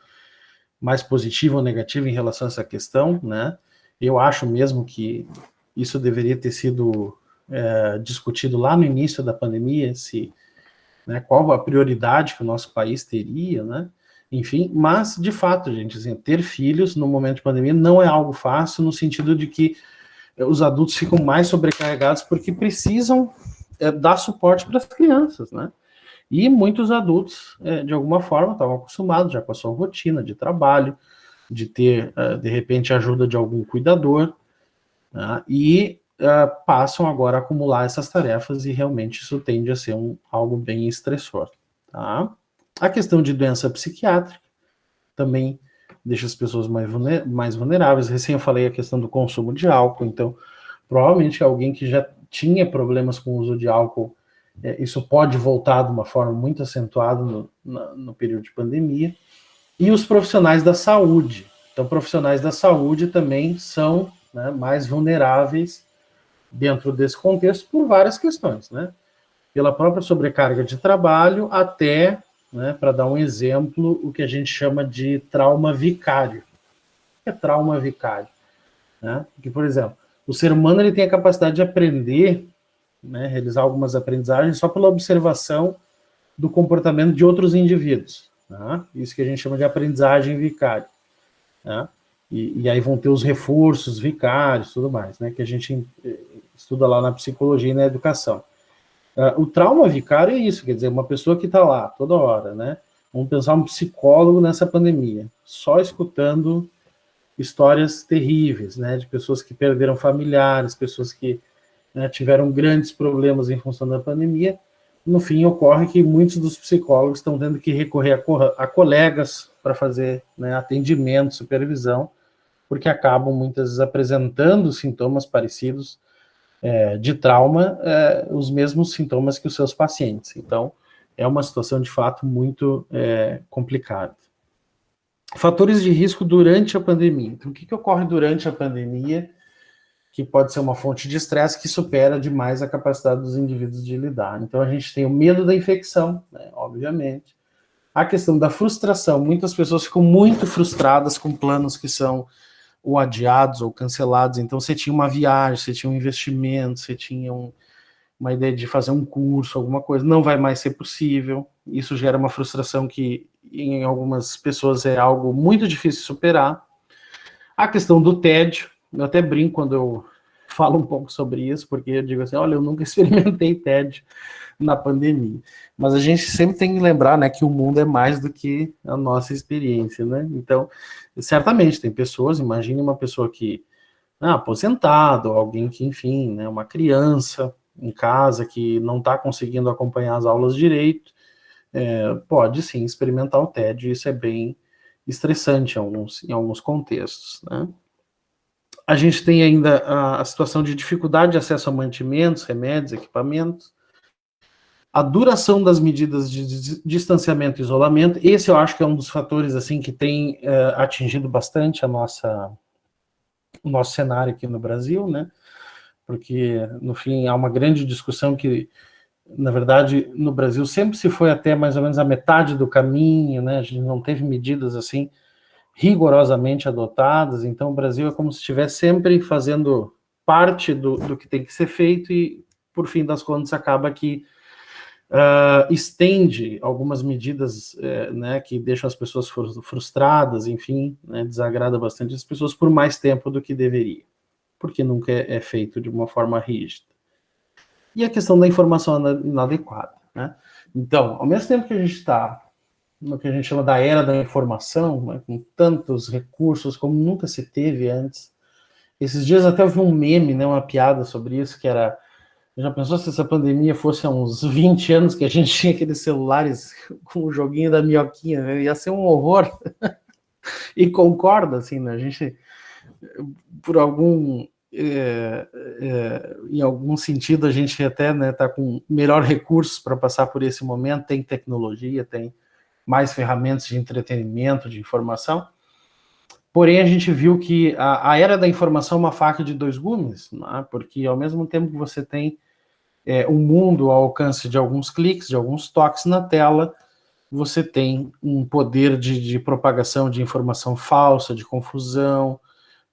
mais positiva ou negativa em relação a essa questão, né? Eu acho mesmo que isso deveria ter sido discutido lá no início da pandemia, né, qual a prioridade que o nosso país teria, né? Enfim, mas, de fato, gente, assim, ter filhos no momento de pandemia não é algo fácil, no sentido de que os adultos ficam mais sobrecarregados porque precisam dar suporte para as crianças, né? E muitos adultos, de alguma forma, estavam acostumados já com a sua rotina de trabalho, de ter, de repente, a ajuda de algum cuidador, né? E passam agora a acumular essas tarefas e realmente isso tende a ser algo bem estressor. Tá? A questão de doença psiquiátrica também deixa as pessoas mais vulneráveis. Recém eu falei a questão do consumo de álcool, então provavelmente alguém que já tinha problemas com o uso de álcool, isso pode voltar de uma forma muito acentuada no período de pandemia. E os profissionais da saúde. Então, profissionais da saúde também são, né, mais vulneráveis dentro desse contexto por várias questões, né? Pela própria sobrecarga de trabalho até, né, para dar um exemplo, o que a gente chama de trauma vicário. O que é trauma vicário? Né? Porque, por exemplo, o ser humano ele tem a capacidade de aprender, né, realizar algumas aprendizagens só pela observação do comportamento de outros indivíduos. Tá? Isso que a gente chama de aprendizagem vicária. Tá? E aí vão ter os reforços vicários, tudo mais, né, que a gente estuda lá na psicologia e na educação. O trauma vicário é isso, quer dizer, uma pessoa que está lá toda hora, né? Vamos pensar um psicólogo nessa pandemia, só escutando histórias terríveis, né, de pessoas que perderam familiares, pessoas que, né, tiveram grandes problemas em função da pandemia. No fim, ocorre que muitos dos psicólogos estão tendo que recorrer a colegas para fazer, né, atendimento, supervisão, porque acabam muitas vezes apresentando sintomas parecidos de trauma, os mesmos sintomas que os seus pacientes. Então, é uma situação de fato muito complicada. Fatores de risco durante a pandemia. Então, o que ocorre durante a pandemia que pode ser uma fonte de estresse que supera demais a capacidade dos indivíduos de lidar? Então, a gente tem o medo da infecção, né, obviamente. A questão da frustração. Muitas pessoas ficam muito frustradas com planos que são ou adiados ou cancelados. Então, você tinha uma viagem, você tinha um investimento, você tinha uma ideia de fazer um curso, alguma coisa, não vai mais ser possível. Isso gera uma frustração que, em algumas pessoas, é algo muito difícil de superar. A questão do tédio. Eu até brinco quando eu falo um pouco sobre isso, porque eu digo assim, olha, eu nunca experimentei TED na pandemia. Mas a gente sempre tem que lembrar, né, que o mundo é mais do que a nossa experiência, né? Então, certamente tem pessoas, imagine uma pessoa que aposentado, alguém que, enfim, né, uma criança em casa que não está conseguindo acompanhar as aulas direito, pode sim experimentar o TED, isso é bem estressante em alguns contextos, né? A gente tem ainda a situação de dificuldade de acesso a mantimentos, remédios, equipamentos, a duração das medidas de distanciamento e isolamento. Esse eu acho que é um dos fatores assim que tem atingido bastante o nosso cenário aqui no Brasil, né? Porque, no fim, há uma grande discussão que, na verdade, no Brasil sempre se foi até mais ou menos a metade do caminho, né? A gente não teve medidas assim rigorosamente adotadas, então o Brasil é como se estivesse sempre fazendo parte do que tem que ser feito e, por fim das contas, acaba que estende algumas medidas né, que deixam as pessoas frustradas, enfim, né, desagrada bastante as pessoas por mais tempo do que deveria, porque nunca é feito de uma forma rígida. E a questão da informação inadequada, né? Então, ao mesmo tempo que a gente está no que a gente chama da era da informação, né, com tantos recursos como nunca se teve antes. Esses dias até houve um meme, né, uma piada sobre isso, que era, já pensou se essa pandemia fosse há uns 20 anos que a gente tinha aqueles celulares com o joguinho da minhoquinha, né? Ia ser um horror. E concorda, assim, né? A gente, por algum... em algum sentido, a gente até está com melhor recursos para passar por esse momento, tem tecnologia, tem mais ferramentas de entretenimento, de informação. Porém, a gente viu que a era da informação é uma faca de dois gumes, né? Porque ao mesmo tempo que você tem um mundo ao alcance de alguns cliques, de alguns toques na tela, você tem um poder de propagação de informação falsa, de confusão,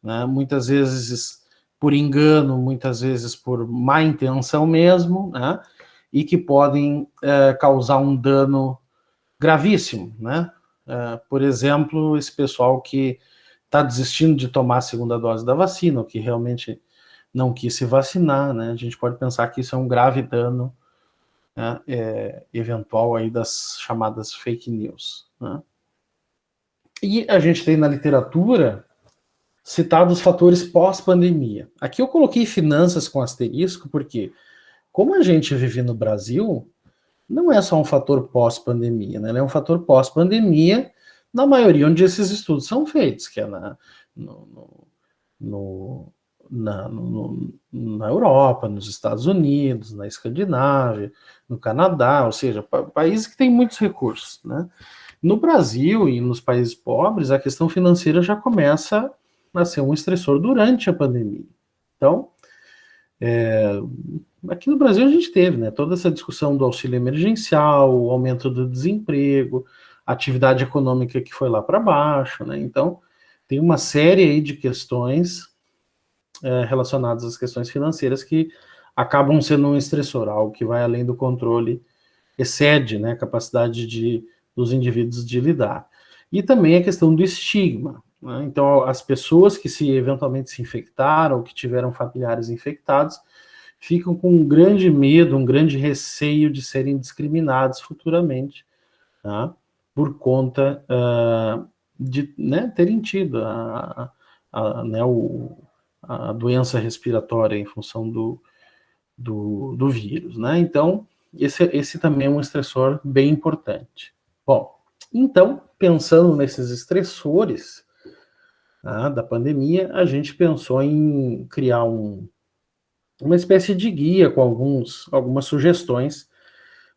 né? Muitas vezes por engano, muitas vezes por má intenção mesmo, né? E que podem causar um dano gravíssimo, né? Por exemplo, esse pessoal que está desistindo de tomar a segunda dose da vacina, ou que realmente não quis se vacinar, né? A gente pode pensar que isso é um grave dano, né, eventual aí das chamadas fake news, né? E a gente tem na literatura citados os fatores pós-pandemia. Aqui eu coloquei finanças com asterisco, porque como a gente vive no Brasil, não é só um fator pós-pandemia, né? É um fator pós-pandemia na maioria onde esses estudos são feitos, que é na Europa, nos Estados Unidos, na Escandinávia, no Canadá, ou seja, países que têm muitos recursos, né? No Brasil e nos países pobres, a questão financeira já começa a ser um estressor durante a pandemia. Então, aqui no Brasil a gente teve, né, toda essa discussão do auxílio emergencial, o aumento do desemprego, a atividade econômica que foi lá para baixo, né? Então, tem uma série aí de questões relacionadas às questões financeiras que acabam sendo um estressor, algo que vai além do controle, excede, né, a capacidade dos indivíduos de lidar. E também a questão do estigma, né? Então, as pessoas que eventualmente se infectaram ou que tiveram familiares infectados ficam com um grande medo, um grande receio de serem discriminados futuramente, tá? Por conta de, né, terem tido a doença respiratória em função do vírus, né? Então, esse também é um estressor bem importante. Bom, então, pensando nesses estressores da pandemia, a gente pensou em criar uma espécie de guia com algumas sugestões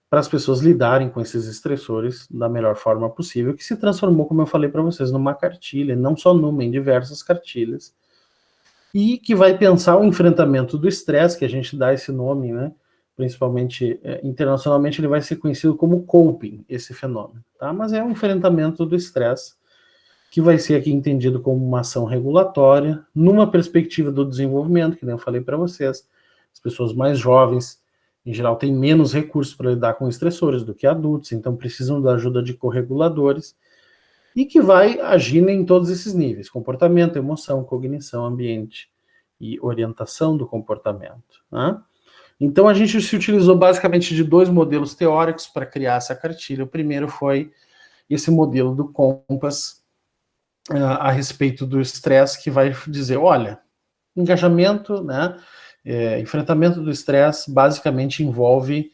para as pessoas lidarem com esses estressores da melhor forma possível, que se transformou, como eu falei para vocês, numa cartilha, não só numa, em diversas cartilhas, e que vai pensar o enfrentamento do estresse, que a gente dá esse nome, né? Principalmente internacionalmente, ele vai ser conhecido como coping, esse fenômeno, tá? Mas é um enfrentamento do estresse, que vai ser aqui entendido como uma ação regulatória, numa perspectiva do desenvolvimento, que nem eu falei para vocês. As pessoas mais jovens, em geral, têm menos recursos para lidar com estressores do que adultos, então precisam da ajuda de correguladores, e que vai agir em todos esses níveis: comportamento, emoção, cognição, ambiente e orientação do comportamento, né? Então, a gente se utilizou basicamente de 2 modelos teóricos para criar essa cartilha. O primeiro foi esse modelo do Compass a respeito do estresse, que vai dizer, olha, engajamento, né, enfrentamento do estresse basicamente envolve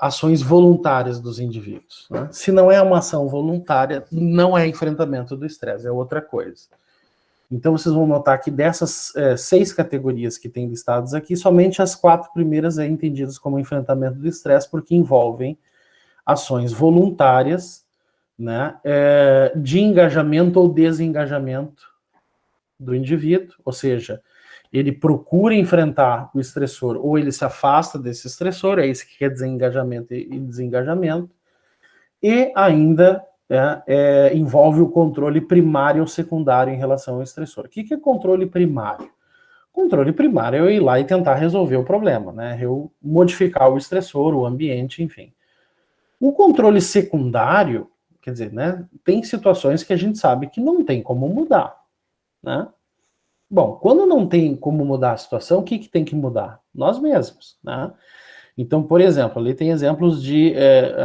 ações voluntárias dos indivíduos, né? Se não é uma ação voluntária, não é enfrentamento do estresse, é outra coisa. Então, vocês vão notar que dessas 6 categorias que tem listadas aqui, somente as 4 primeiras é entendidas como enfrentamento do estresse, porque envolvem ações voluntárias, né, de engajamento ou desengajamento do indivíduo, ou seja, ele procura enfrentar o estressor ou ele se afasta desse estressor, é isso que quer dizer engajamento e desengajamento, e ainda envolve o controle primário ou secundário em relação ao estressor. O que é controle primário? Controle primário é eu ir lá e tentar resolver o problema, né? Eu modificar o estressor, o ambiente, enfim. O controle secundário, quer dizer, né, tem situações que a gente sabe que não tem como mudar, né? Bom, quando não tem como mudar a situação, o que tem que mudar? Nós mesmos, né? Então, por exemplo, ali tem exemplos de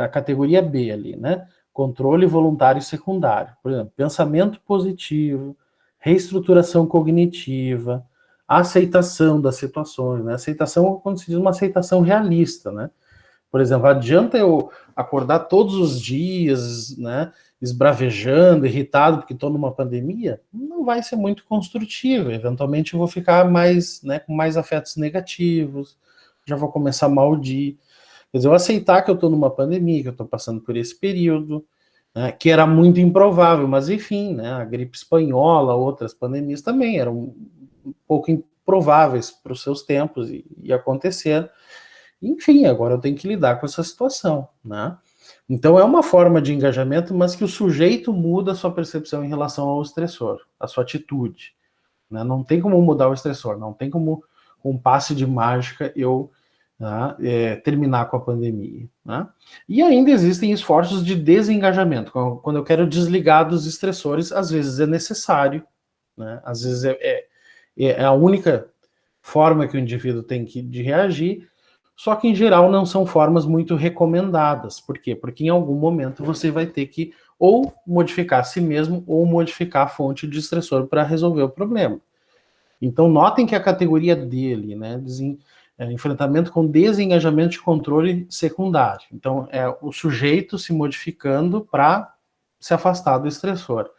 a categoria B ali, né? Controle voluntário secundário. Por exemplo, pensamento positivo, reestruturação cognitiva, aceitação das situações, né? Aceitação, quando se diz uma aceitação realista, né? Por exemplo, adianta eu acordar todos os dias, né, esbravejando, irritado porque estou numa pandemia? Não vai ser muito construtivo. Eventualmente eu vou ficar mais, né, com mais afetos negativos, já vou começar mal o dia. Quer dizer, eu aceitar que eu estou numa pandemia, que eu estou passando por esse período, né, que era muito improvável, mas enfim, né, a gripe espanhola, outras pandemias também eram um pouco improváveis para os seus tempos e aconteceram. Enfim, agora eu tenho que lidar com essa situação, né? Então é uma forma de engajamento, mas que o sujeito muda a sua percepção em relação ao estressor, a sua atitude, né? Não tem como mudar o estressor, não tem como, com um passe de mágica, eu terminar com a pandemia, né? E ainda existem esforços de desengajamento, quando eu quero desligar dos estressores, às vezes é necessário, né? Às vezes é a única forma que o indivíduo tem de reagir. Só que, em geral, não são formas muito recomendadas. Por quê? Porque em algum momento você vai ter que ou modificar a si mesmo ou modificar a fonte de estressor para resolver o problema. Então, notem que a categoria dele, né, enfrentamento com desengajamento de controle secundário. Então, é o sujeito se modificando para se afastar do estressor.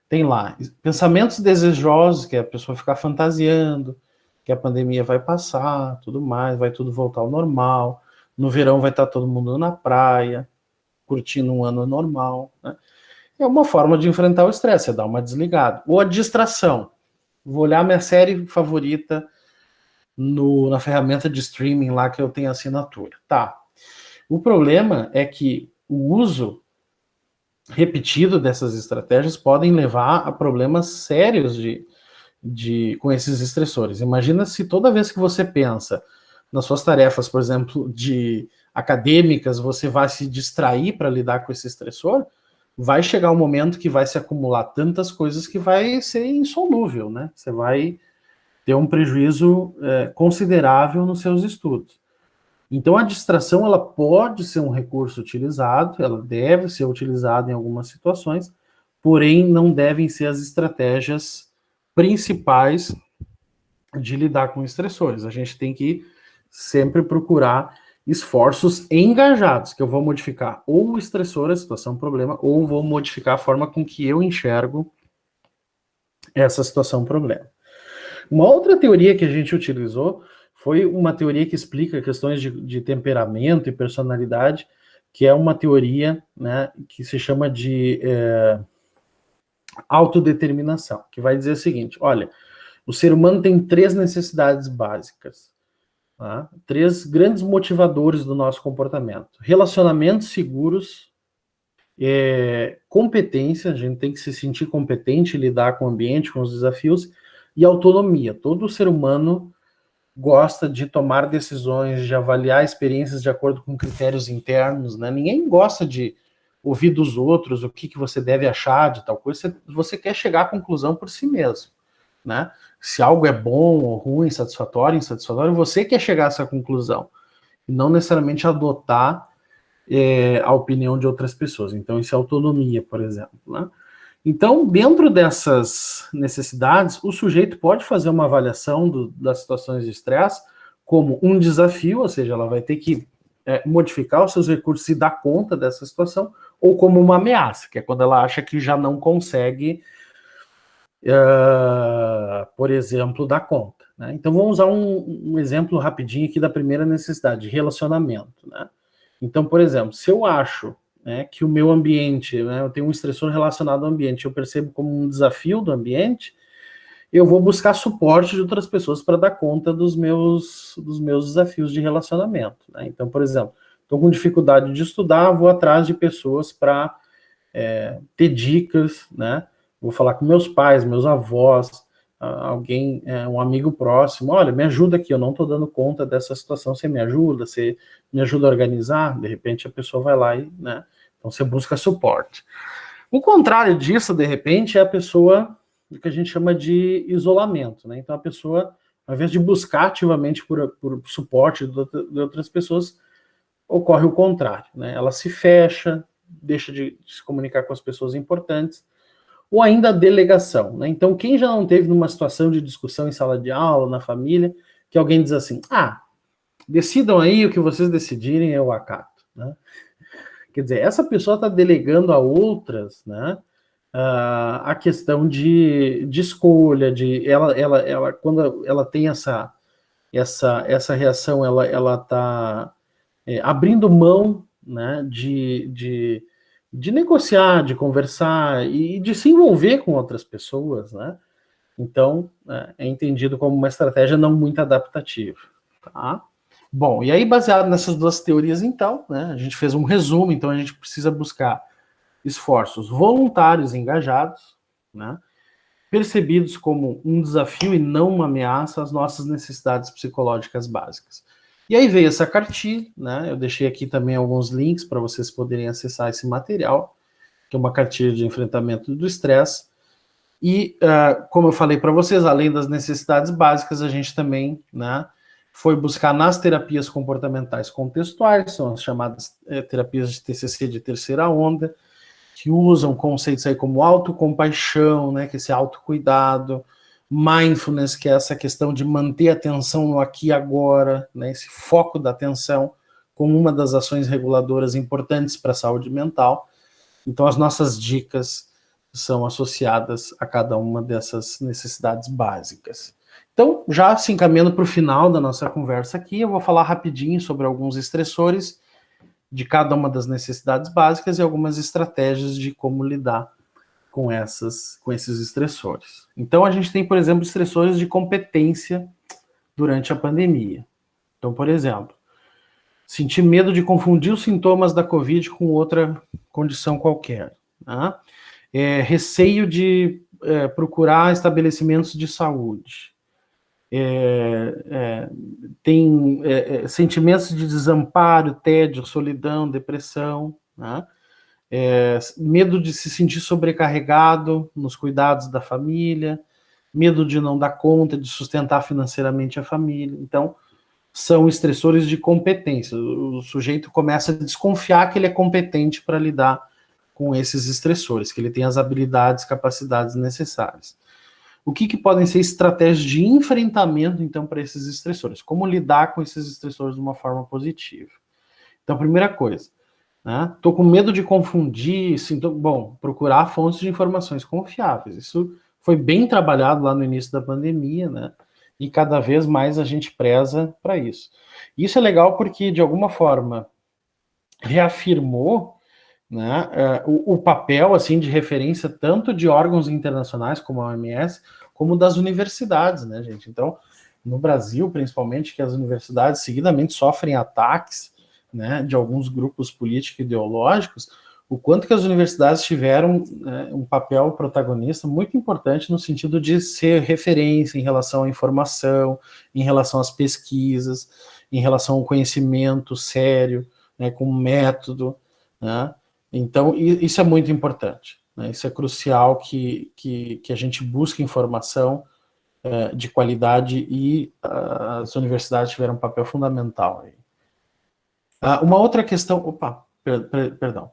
Tem lá pensamentos desejosos, que é a pessoa ficar fantasiando, que a pandemia vai passar, tudo mais, vai tudo voltar ao normal. No verão vai estar todo mundo na praia, curtindo um ano normal, né? É uma forma de enfrentar o estresse, é dar uma desligada. Ou a distração. Vou olhar minha série favorita na ferramenta de streaming lá que eu tenho assinatura. Tá. O problema é que o uso repetido dessas estratégias podem levar a problemas sérios com esses estressores. Imagina se toda vez que você pensa nas suas tarefas, por exemplo, de acadêmicas, você vai se distrair para lidar com esse estressor, vai chegar um momento que vai se acumular tantas coisas que vai ser insolúvel, né? Você vai ter um prejuízo considerável nos seus estudos. Então, a distração, ela pode ser um recurso utilizado, ela deve ser utilizada em algumas situações, porém, não devem ser as estratégias principais de lidar com estressores. A gente tem que sempre procurar esforços engajados, que eu vou modificar ou o estressor, a situação, o problema, ou vou modificar a forma com que eu enxergo essa situação, problema. Uma outra teoria que a gente utilizou foi uma teoria que explica questões de temperamento e personalidade, que é uma teoria, né, que se chama de autodeterminação, que vai dizer o seguinte: olha, o ser humano tem 3 necessidades básicas, tá? 3 grandes motivadores do nosso comportamento: relacionamentos seguros, competência, a gente tem que se sentir competente, lidar com o ambiente, com os desafios, e autonomia. Todo ser humano gosta de tomar decisões, de avaliar experiências de acordo com critérios internos, né? Ninguém gosta de ouvir dos outros o que você deve achar de tal coisa, você quer chegar à conclusão por si mesmo. né? Se algo é bom ou ruim, satisfatório, insatisfatório, você quer chegar a essa conclusão, e não necessariamente adotar a opinião de outras pessoas. Então, isso é autonomia, por exemplo, né? Então, dentro dessas necessidades, o sujeito pode fazer uma avaliação das situações de estresse como um desafio, ou seja, ela vai ter que modificar os seus recursos e dar conta dessa situação, ou como uma ameaça, que é quando ela acha que já não consegue, por exemplo, dar conta, né? Então, vamos usar um exemplo rapidinho aqui da primeira necessidade, relacionamento, né? Então, por exemplo, se eu acho, né, que o meu ambiente, né, eu tenho um estressor relacionado ao ambiente, eu percebo como um desafio do ambiente, eu vou buscar suporte de outras pessoas para dar conta dos meus desafios de relacionamento, né? Então, por exemplo, estou com dificuldade de estudar, vou atrás de pessoas para ter dicas, né? Vou falar com meus pais, meus avós, alguém, um amigo próximo, olha, me ajuda aqui, eu não estou dando conta dessa situação, você me ajuda, você me ajuda a organizar, de repente a pessoa vai lá e, né, então você busca suporte. O contrário disso, de repente, é a pessoa, o que a gente chama de isolamento, né? Então a pessoa, ao invés de buscar ativamente por suporte de outras pessoas, ocorre o contrário, né? Ela se fecha, deixa de se comunicar com as pessoas importantes, ou ainda a delegação, né? Então, quem já não teve numa situação de discussão em sala de aula, na família, que alguém diz assim, decidam aí o que vocês decidirem, eu acato, né? Quer dizer, essa pessoa está delegando a outras, né, a questão de escolha, ela quando ela tem essa reação, ela está abrindo mão, né, de negociar, de conversar e de se envolver com outras pessoas, né? Então, é entendido como uma estratégia não muito adaptativa, tá? Bom, e aí baseado nessas duas teorias, então, né, a gente fez um resumo, então a gente precisa buscar esforços voluntários engajados, né, percebidos como um desafio e não uma ameaça às nossas necessidades psicológicas básicas. E aí veio essa cartilha, né? Eu deixei aqui também alguns links para vocês poderem acessar esse material, que é uma cartilha de enfrentamento do estresse. E, como eu falei para vocês, além das necessidades básicas, a gente também, né, foi buscar nas terapias comportamentais contextuais, são as chamadas terapias de TCC de terceira onda, que usam conceitos aí como autocompaixão, né, que é esse autocuidado, mindfulness, que é essa questão de manter a atenção no aqui e agora, né, esse foco da atenção como uma das ações reguladoras importantes para a saúde mental. Então, as nossas dicas são associadas a cada uma dessas necessidades básicas. Então, já se encaminhando para o final da nossa conversa aqui, eu vou falar rapidinho sobre alguns estressores de cada uma das necessidades básicas e algumas estratégias de como lidar com esses estressores. Então, a gente tem, por exemplo, estressores de competência durante a pandemia. Então, por exemplo, sentir medo de confundir os sintomas da Covid com outra condição qualquer, né? Receio de procurar estabelecimentos de saúde. Tem sentimentos de desamparo, tédio, solidão, depressão, né? Medo de se sentir sobrecarregado nos cuidados da família, medo de não dar conta de sustentar financeiramente a família. Então, são estressores de competência. O sujeito começa a desconfiar que ele é competente para lidar com esses estressores, que ele tem as habilidades, capacidades necessárias. O que podem ser estratégias de enfrentamento, então, para esses estressores? Como lidar com esses estressores de uma forma positiva? Então, primeira coisa, né? Tô com medo de confundir, bom, procurar fontes de informações confiáveis. Isso foi bem trabalhado lá no início da pandemia, né? E cada vez mais a gente preza para isso. Isso é legal porque, de alguma forma, reafirmou, né, o papel assim de referência tanto de órgãos internacionais como a OMS, como das universidades, né, gente? Então, no Brasil, principalmente, que as universidades seguidamente sofrem ataques, né, de alguns grupos político-ideológicos, o quanto que as universidades tiveram, né, um papel protagonista muito importante no sentido de ser referência em relação à informação, em relação às pesquisas, em relação ao conhecimento sério, né, com método, né? Então, isso é muito importante, né? Isso é crucial que a gente busque informação de qualidade, e as universidades tiveram um papel fundamental aí. Uma outra questão, perdão,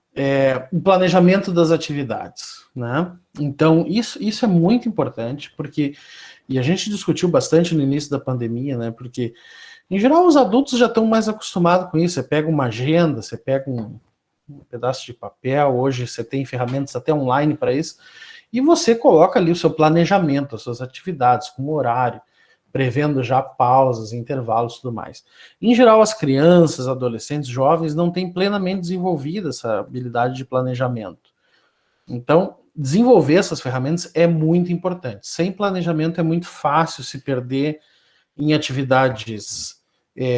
o planejamento das atividades, né? Então, isso é muito importante, porque, e a gente discutiu bastante no início da pandemia, né? Porque, em geral, os adultos já estão mais acostumados com isso. Você pega uma agenda, você pega um pedaço de papel, hoje você tem ferramentas até online para isso, e você coloca ali o seu planejamento, as suas atividades, com horário, prevendo já pausas, intervalos e tudo mais. Em geral, as crianças, adolescentes, jovens não têm plenamente desenvolvida essa habilidade de planejamento. Então, desenvolver essas ferramentas é muito importante. Sem planejamento é muito fácil se perder em atividades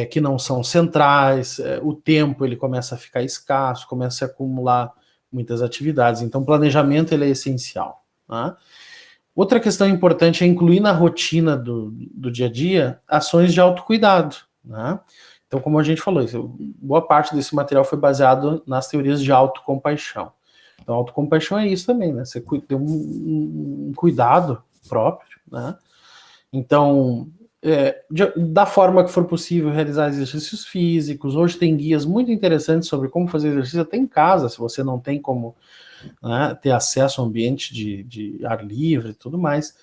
que não são centrais, o tempo ele começa a ficar escasso, começa a acumular muitas atividades. Então, planejamento ele é essencial. Tá? Outra questão importante é incluir na rotina do dia a dia ações de autocuidado. Né? Então, como a gente falou, boa parte desse material foi baseado nas teorias de autocompaixão. Então, autocompaixão é isso também, né? Você tem um cuidado próprio, né? Então, da forma que for possível, realizar exercícios físicos. Hoje tem guias muito interessantes sobre como fazer exercício até em casa, se você não tem como, né, ter acesso a um ambiente de ar livre e tudo mais.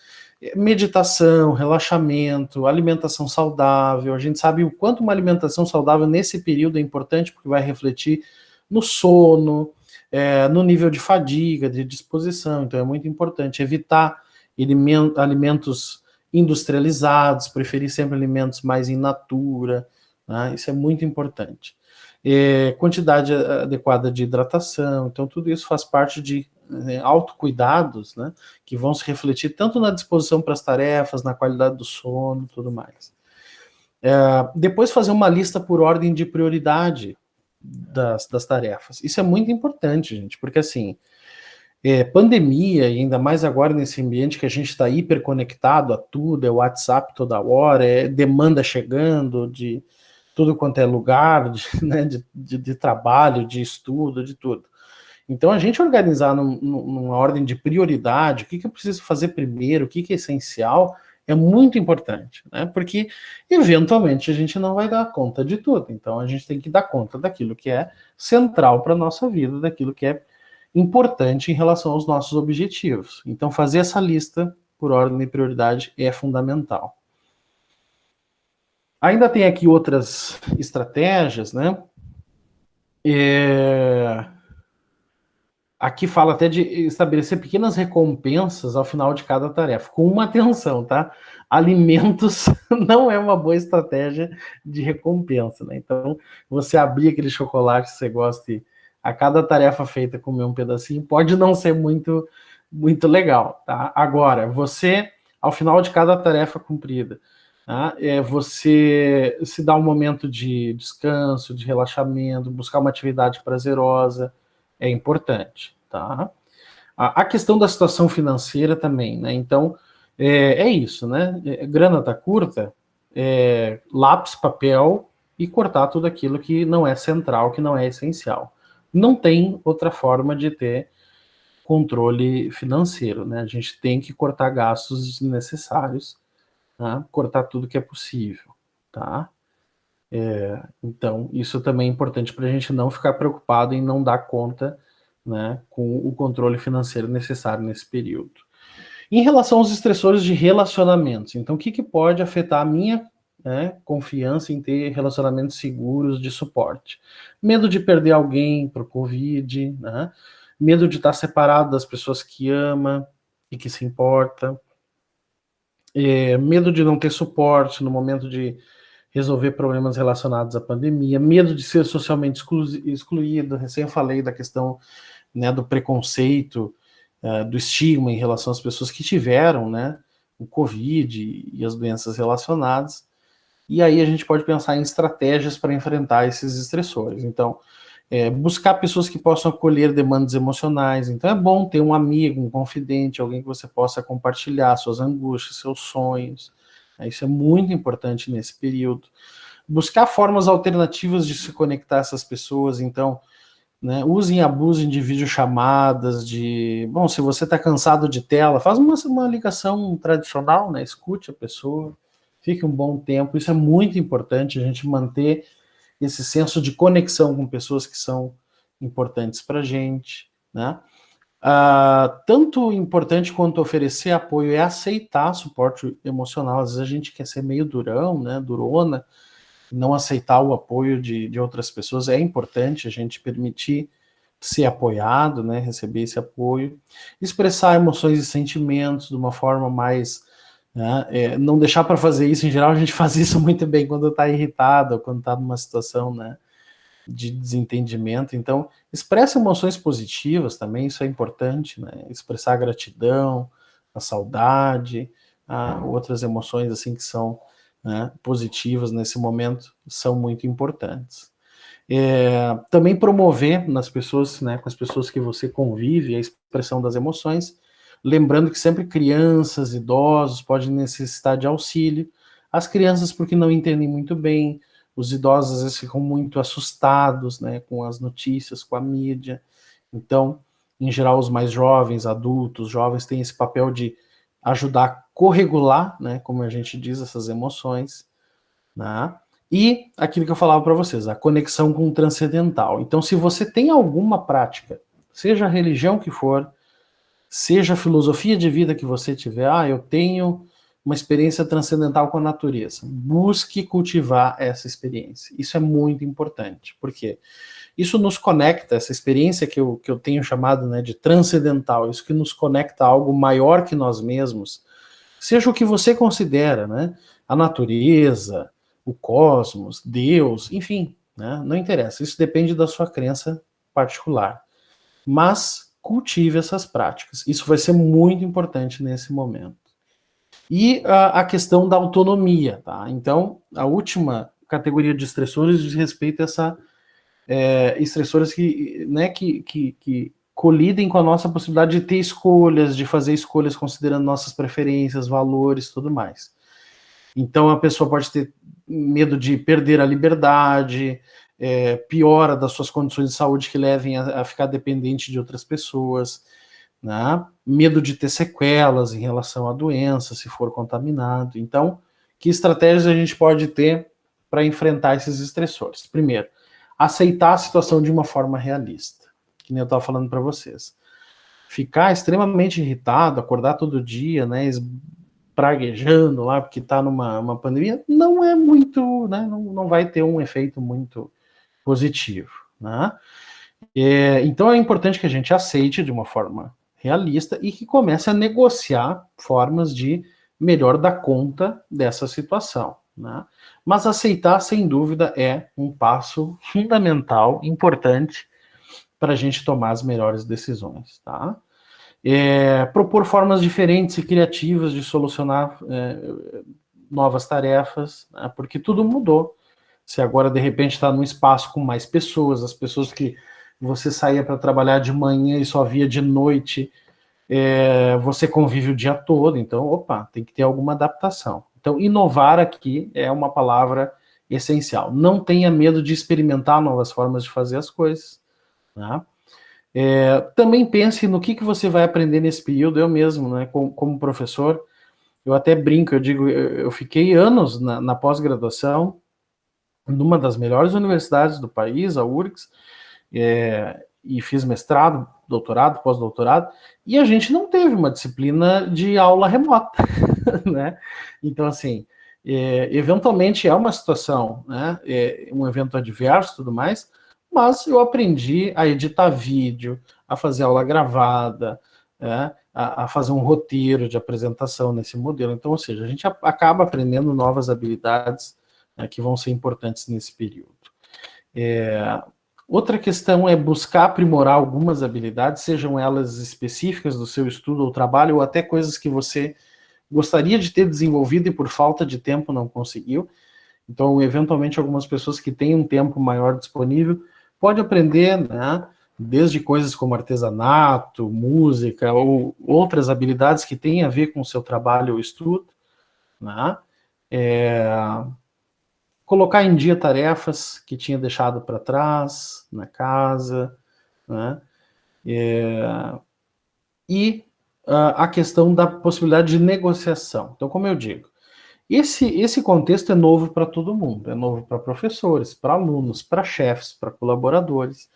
Meditação, relaxamento, alimentação saudável. A gente sabe o quanto uma alimentação saudável nesse período é importante, porque vai refletir no sono, no nível de fadiga, de disposição. Então é muito importante evitar alimentos industrializados, preferir sempre alimentos mais in natura, né? Isso é muito importante. Quantidade adequada de hidratação, então tudo isso faz parte de autocuidados, né, que vão se refletir tanto na disposição para as tarefas, na qualidade do sono, tudo mais. Depois fazer uma lista por ordem de prioridade das tarefas. Isso é muito importante, gente, porque assim, pandemia, e ainda mais agora nesse ambiente que a gente está hiperconectado a tudo, é WhatsApp toda hora, é demanda chegando de tudo quanto é lugar, né, de trabalho, de estudo, de tudo. Então, a gente organizar numa ordem de prioridade, o que eu preciso fazer primeiro, o que é essencial, é muito importante, né? Porque, eventualmente, a gente não vai dar conta de tudo. Então, a gente tem que dar conta daquilo que é central para a nossa vida, daquilo que é importante em relação aos nossos objetivos. Então, fazer essa lista por ordem de prioridade é fundamental. Ainda tem aqui outras estratégias, né? Aqui fala até de estabelecer pequenas recompensas ao final de cada tarefa, com uma atenção, tá? Alimentos não é uma boa estratégia de recompensa, né? Então, você abrir aquele chocolate que você gosta e a cada tarefa feita comer um pedacinho pode não ser muito, muito legal, tá? Agora, você, ao final de cada tarefa cumprida, tá? Você se dá um momento de descanso, de relaxamento, buscar uma atividade prazerosa, é importante, tá? A questão da situação financeira também, né? Então, isso, né? Grana tá curta, lápis, papel e cortar tudo aquilo que não é central, que não é essencial. Não tem outra forma de ter controle financeiro, né? A gente tem que cortar gastos desnecessários, tá? Cortar tudo que é possível, tá? Então, isso também é importante para a gente não ficar preocupado em não dar conta, né, com o controle financeiro necessário nesse período. Em relação aos estressores de relacionamentos, então, o que pode afetar a minha, né, confiança em ter relacionamentos seguros de suporte? Medo de perder alguém para o Covid, né? Medo de estar separado das pessoas que ama e que se importa, medo de não ter suporte no momento de resolver problemas relacionados à pandemia, medo de ser socialmente excluído. Recém eu falei da questão, né, do preconceito, do estigma em relação às pessoas que tiveram, né, o Covid e as doenças relacionadas. E aí a gente pode pensar em estratégias para enfrentar esses estressores. Então, buscar pessoas que possam acolher demandas emocionais. Então é bom ter um amigo, um confidente, alguém que você possa compartilhar suas angústias, seus sonhos. Isso é muito importante nesse período. Buscar formas alternativas de se conectar a essas pessoas. Então, né? Usem e abusem de videochamadas, bom, se você está cansado de tela, faz uma ligação tradicional, né? Escute a pessoa, fique um bom tempo. Isso é muito importante, a gente manter esse senso de conexão com pessoas que são importantes para a gente, né? Tanto importante quanto oferecer apoio é aceitar suporte emocional. Às vezes a gente quer ser meio durão, né? Durona, não aceitar o apoio de outras pessoas. É importante a gente permitir ser apoiado, né, receber esse apoio, expressar emoções e sentimentos de uma forma mais, né, não deixar para fazer isso. Em geral a gente faz isso muito bem quando está irritado, ou quando está numa situação, né, de desentendimento. Então, expressa emoções positivas também, isso é importante, né, expressar a gratidão, a saudade, outras emoções assim que são, né, positivas nesse momento, são muito importantes. Também promover nas pessoas, né, com as pessoas que você convive, a expressão das emoções, lembrando que sempre crianças, idosos podem necessitar de auxílio. As crianças porque não entendem muito bem, os idosos às vezes ficam muito assustados, né, com as notícias, com a mídia. Então, em geral, os mais jovens, adultos, jovens, têm esse papel de ajudar a corregular, né, como a gente diz, essas emoções, né? E aquilo que eu falava para vocês, a conexão com o transcendental. Então, se você tem alguma prática, seja a religião que for, seja a filosofia de vida que você tiver, eu tenho uma experiência transcendental com a natureza, busque cultivar essa experiência. Isso é muito importante, porque isso nos conecta, essa experiência que eu tenho chamado, né, de transcendental, isso que nos conecta a algo maior que nós mesmos, seja o que você considera, né, a natureza, o cosmos, Deus, enfim, né, não interessa, isso depende da sua crença particular. Mas cultive essas práticas, isso vai ser muito importante nesse momento. E a questão da autonomia, tá? Então, a última categoria de estressores diz respeito a essa estressores que, né, que colidem com a nossa possibilidade de ter escolhas, de fazer escolhas considerando nossas preferências, valores, tudo mais. Então a pessoa pode ter medo de perder a liberdade, piora das suas condições de saúde que levem a ficar dependente de outras pessoas, né? Medo de ter sequelas em relação à doença, se for contaminado. Então, que estratégias a gente pode ter para enfrentar esses estressores? Primeiro, aceitar a situação de uma forma realista, que nem eu estava falando para vocês. Ficar extremamente irritado, acordar todo dia, né, praguejando lá, porque está numa pandemia, não é muito, né, não vai ter um efeito muito positivo, né? Então é importante que a gente aceite de uma forma realista e que comece a negociar formas de melhor dar conta dessa situação, né? Mas aceitar, sem dúvida, é um passo fundamental, importante, para a gente tomar as melhores decisões, tá? Propor formas diferentes e criativas de solucionar novas tarefas, né? Porque tudo mudou. Se agora, de repente, está num espaço com mais pessoas, as pessoas que você saía para trabalhar de manhã e só via de noite, você convive o dia todo, então, tem que ter alguma adaptação. Então, inovar aqui é uma palavra essencial. Não tenha medo de experimentar novas formas de fazer as coisas, né? Também pense no que você vai aprender nesse período. Eu mesmo, né, como professor, eu até brinco, eu digo, eu fiquei anos na pós-graduação, numa das melhores universidades do país, a URGS, e fiz mestrado, doutorado, pós-doutorado, e a gente não teve uma disciplina de aula remota, né? Então, assim, eventualmente é uma situação, né, um evento adverso e tudo mais, mas eu aprendi a editar vídeo, a fazer aula gravada, a fazer um roteiro de apresentação nesse modelo. Então, ou seja, a gente acaba aprendendo novas habilidades, né, que vão ser importantes nesse período. Outra questão é buscar aprimorar algumas habilidades, sejam elas específicas do seu estudo ou trabalho, ou até coisas que você gostaria de ter desenvolvido e por falta de tempo não conseguiu. Então, eventualmente, algumas pessoas que têm um tempo maior disponível pode aprender, né, desde coisas como artesanato, música ou outras habilidades que têm a ver com o seu trabalho ou estudo, né? Colocar em dia tarefas que tinha deixado para trás na casa, né? E a questão da possibilidade de negociação. Então, como eu digo, esse contexto é novo para todo mundo, é novo para professores, para alunos, para chefes, para colaboradores.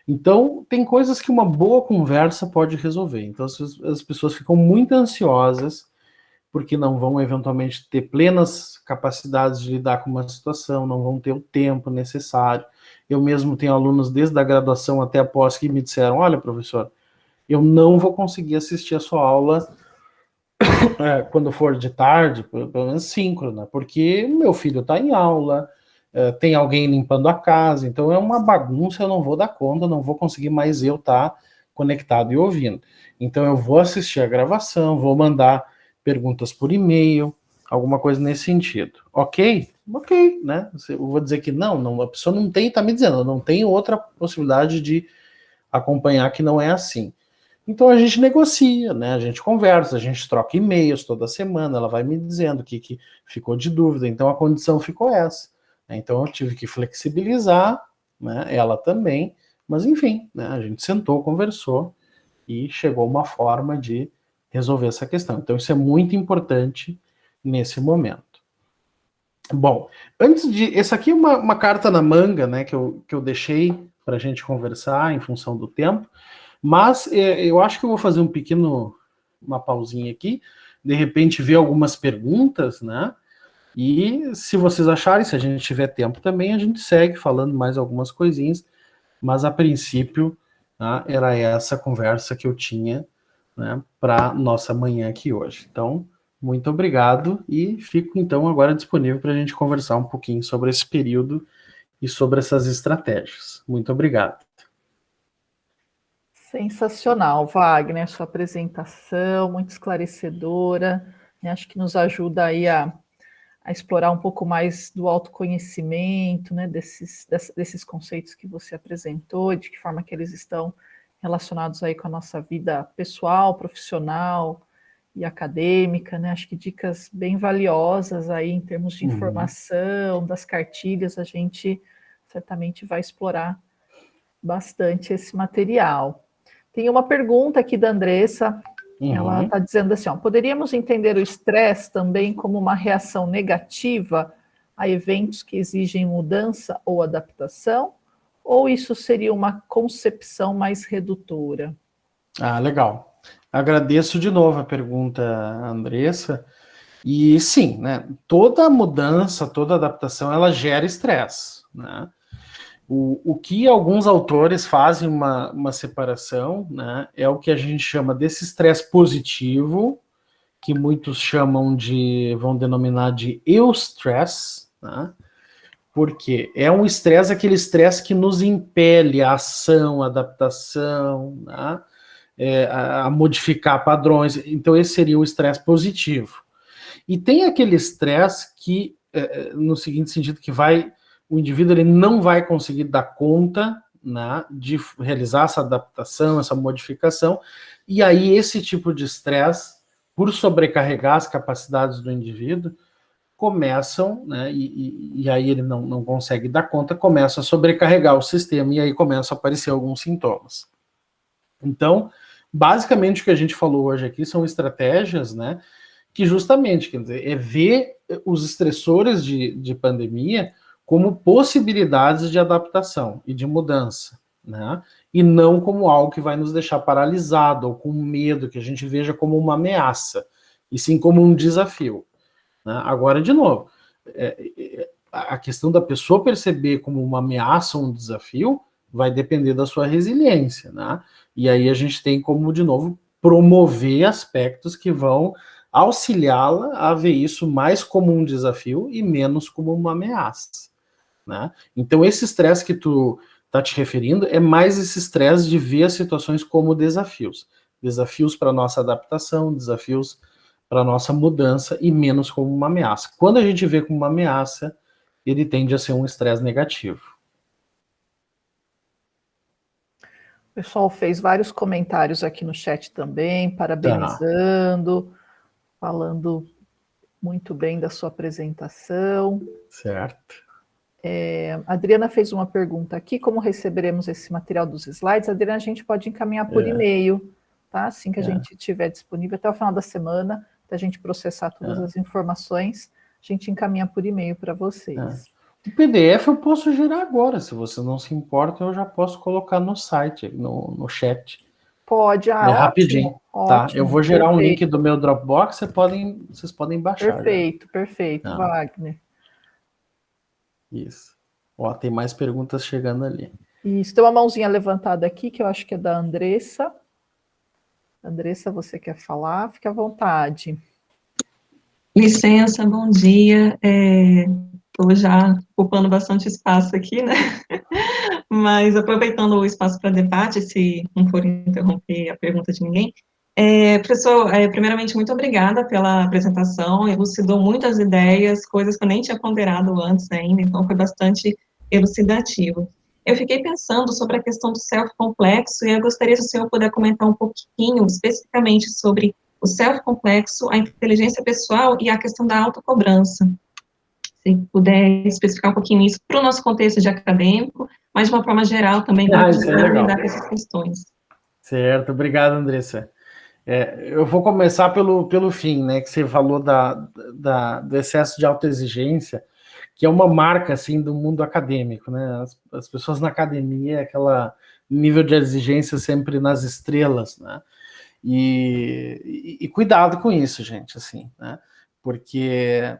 Então, tem coisas que uma boa conversa pode resolver. Então, as pessoas ficam muito ansiosas, porque não vão eventualmente ter plenas capacidades de lidar com uma situação, não vão ter o tempo necessário. Eu mesmo tenho alunos desde a graduação até a pós que me disseram: olha, professor, eu não vou conseguir assistir a sua aula quando for de tarde, pelo menos síncrona, porque meu filho está em aula, tem alguém limpando a casa, então é uma bagunça, eu não vou dar conta, não vou conseguir mais eu estar conectado e ouvindo. Então eu vou assistir a gravação, vou mandar perguntas por e-mail, alguma coisa nesse sentido. Ok? Ok, né? Eu vou dizer que não, a pessoa não tem, tá me dizendo, não tem outra possibilidade de acompanhar que não é assim. Então a gente negocia, né? A gente conversa, a gente troca e-mails toda semana, ela vai me dizendo o que ficou de dúvida. Então a condição ficou essa. Então eu tive que flexibilizar, né? Ela também, mas enfim, né? A gente sentou, conversou e chegou a uma forma de resolver essa questão. Então isso é muito importante nesse momento. Bom, antes de. Essa aqui é uma carta na manga, né? Que eu deixei para a gente conversar em função do tempo. Mas eu acho que eu vou fazer uma pausinha aqui, de repente ver algumas perguntas, né? E se vocês acharem, se a gente tiver tempo também, a gente segue falando mais algumas coisinhas, mas a princípio, né, era essa conversa que eu tinha, né, para nossa manhã aqui hoje. Então, muito obrigado e fico então agora disponível para a gente conversar um pouquinho sobre esse período e sobre essas estratégias. Muito obrigado. Sensacional, Wagner, sua apresentação, muito esclarecedora, né? Acho que nos ajuda aí a explorar um pouco mais do autoconhecimento, né? Desses conceitos que você apresentou, de que forma que eles estão relacionados aí com a nossa vida pessoal, profissional e acadêmica, né? Acho que dicas bem valiosas aí em termos de informação, das cartilhas, a gente certamente vai explorar bastante esse material. Tem uma pergunta aqui da Andressa, ela está dizendo assim, ó, poderíamos entender o estresse também como uma reação negativa a eventos que exigem mudança ou adaptação? Ou isso seria uma concepção mais redutora? Ah, legal. Agradeço de novo a pergunta, Andressa. E sim, né, toda mudança, toda adaptação, ela gera estresse, né? O que alguns autores fazem uma separação, né, é o que a gente chama desse estresse positivo, que muitos vão denominar de eustress, né? Porque é um estresse, aquele estresse que nos impele a ação, a adaptação, né? A modificar padrões. Então, esse seria o estresse positivo. E tem aquele estresse que, no seguinte sentido, o indivíduo ele não vai conseguir dar conta, né, de realizar essa adaptação, essa modificação, e aí esse tipo de estresse, por sobrecarregar as capacidades do indivíduo, começam, né, e aí ele não consegue dar conta, começa a sobrecarregar o sistema, e aí começam a aparecer alguns sintomas. Então, basicamente o que a gente falou hoje aqui são estratégias, né, que justamente, quer dizer, é ver os estressores de pandemia como possibilidades de adaptação e de mudança, né? E não como algo que vai nos deixar paralisado ou com medo, que a gente veja como uma ameaça, e sim como um desafio, né? Agora, de novo, a questão da pessoa perceber como uma ameaça ou um desafio vai depender da sua resiliência, né? E aí a gente tem como, de novo, promover aspectos que vão auxiliá-la a ver isso mais como um desafio e menos como uma ameaça, né? Então esse estresse que tu tá te referindo é mais esse estresse de ver as situações como desafios, desafios para nossa adaptação, desafios para nossa mudança e menos como uma ameaça. Quando a gente vê como uma ameaça, ele tende a ser um estresse negativo. O pessoal fez vários comentários aqui no chat também, parabenizando, falando muito bem da sua apresentação. Certo. A Adriana fez uma pergunta aqui, como receberemos esse material dos slides? Adriana, a gente pode encaminhar por e-mail, tá? Assim que a gente tiver disponível, até o final da semana, até a gente processar todas as informações, a gente encaminha por e-mail para vocês. O PDF eu posso gerar agora, se você não se importa, eu já posso colocar no site, no chat. Pode, ótimo, rapidinho, tá? ótimo, Eu vou gerar perfeito. um link do meu Dropbox, vocês podem baixar. Perfeito, Wagner. Isso. Ó, tem mais perguntas chegando ali. Isso, tem uma mãozinha levantada aqui, que eu acho que é da Andressa. Andressa, você quer falar? Fique à vontade. Licença, bom dia. Estou já ocupando bastante espaço aqui, né? Mas aproveitando o espaço para debate, se não for interromper a pergunta de ninguém. Professor, primeiramente, muito obrigada pela apresentação, elucidou muitas ideias, coisas que eu nem tinha ponderado antes ainda, então foi bastante elucidativo. Eu fiquei pensando sobre a questão do self-complexo, e eu gostaria se o senhor puder comentar um pouquinho, especificamente, sobre o self-complexo, a inteligência pessoal e a questão da autocobrança. Se puder especificar um pouquinho isso para o nosso contexto de acadêmico, mas de uma forma geral também, para lidar com essas questões. Certo, obrigado, Andressa. Eu vou começar pelo fim, né, que você falou do excesso de autoexigência, que é uma marca, assim, do mundo acadêmico, né, as pessoas na academia, aquela nível de exigência sempre nas estrelas, né, e cuidado com isso, gente, assim, né, porque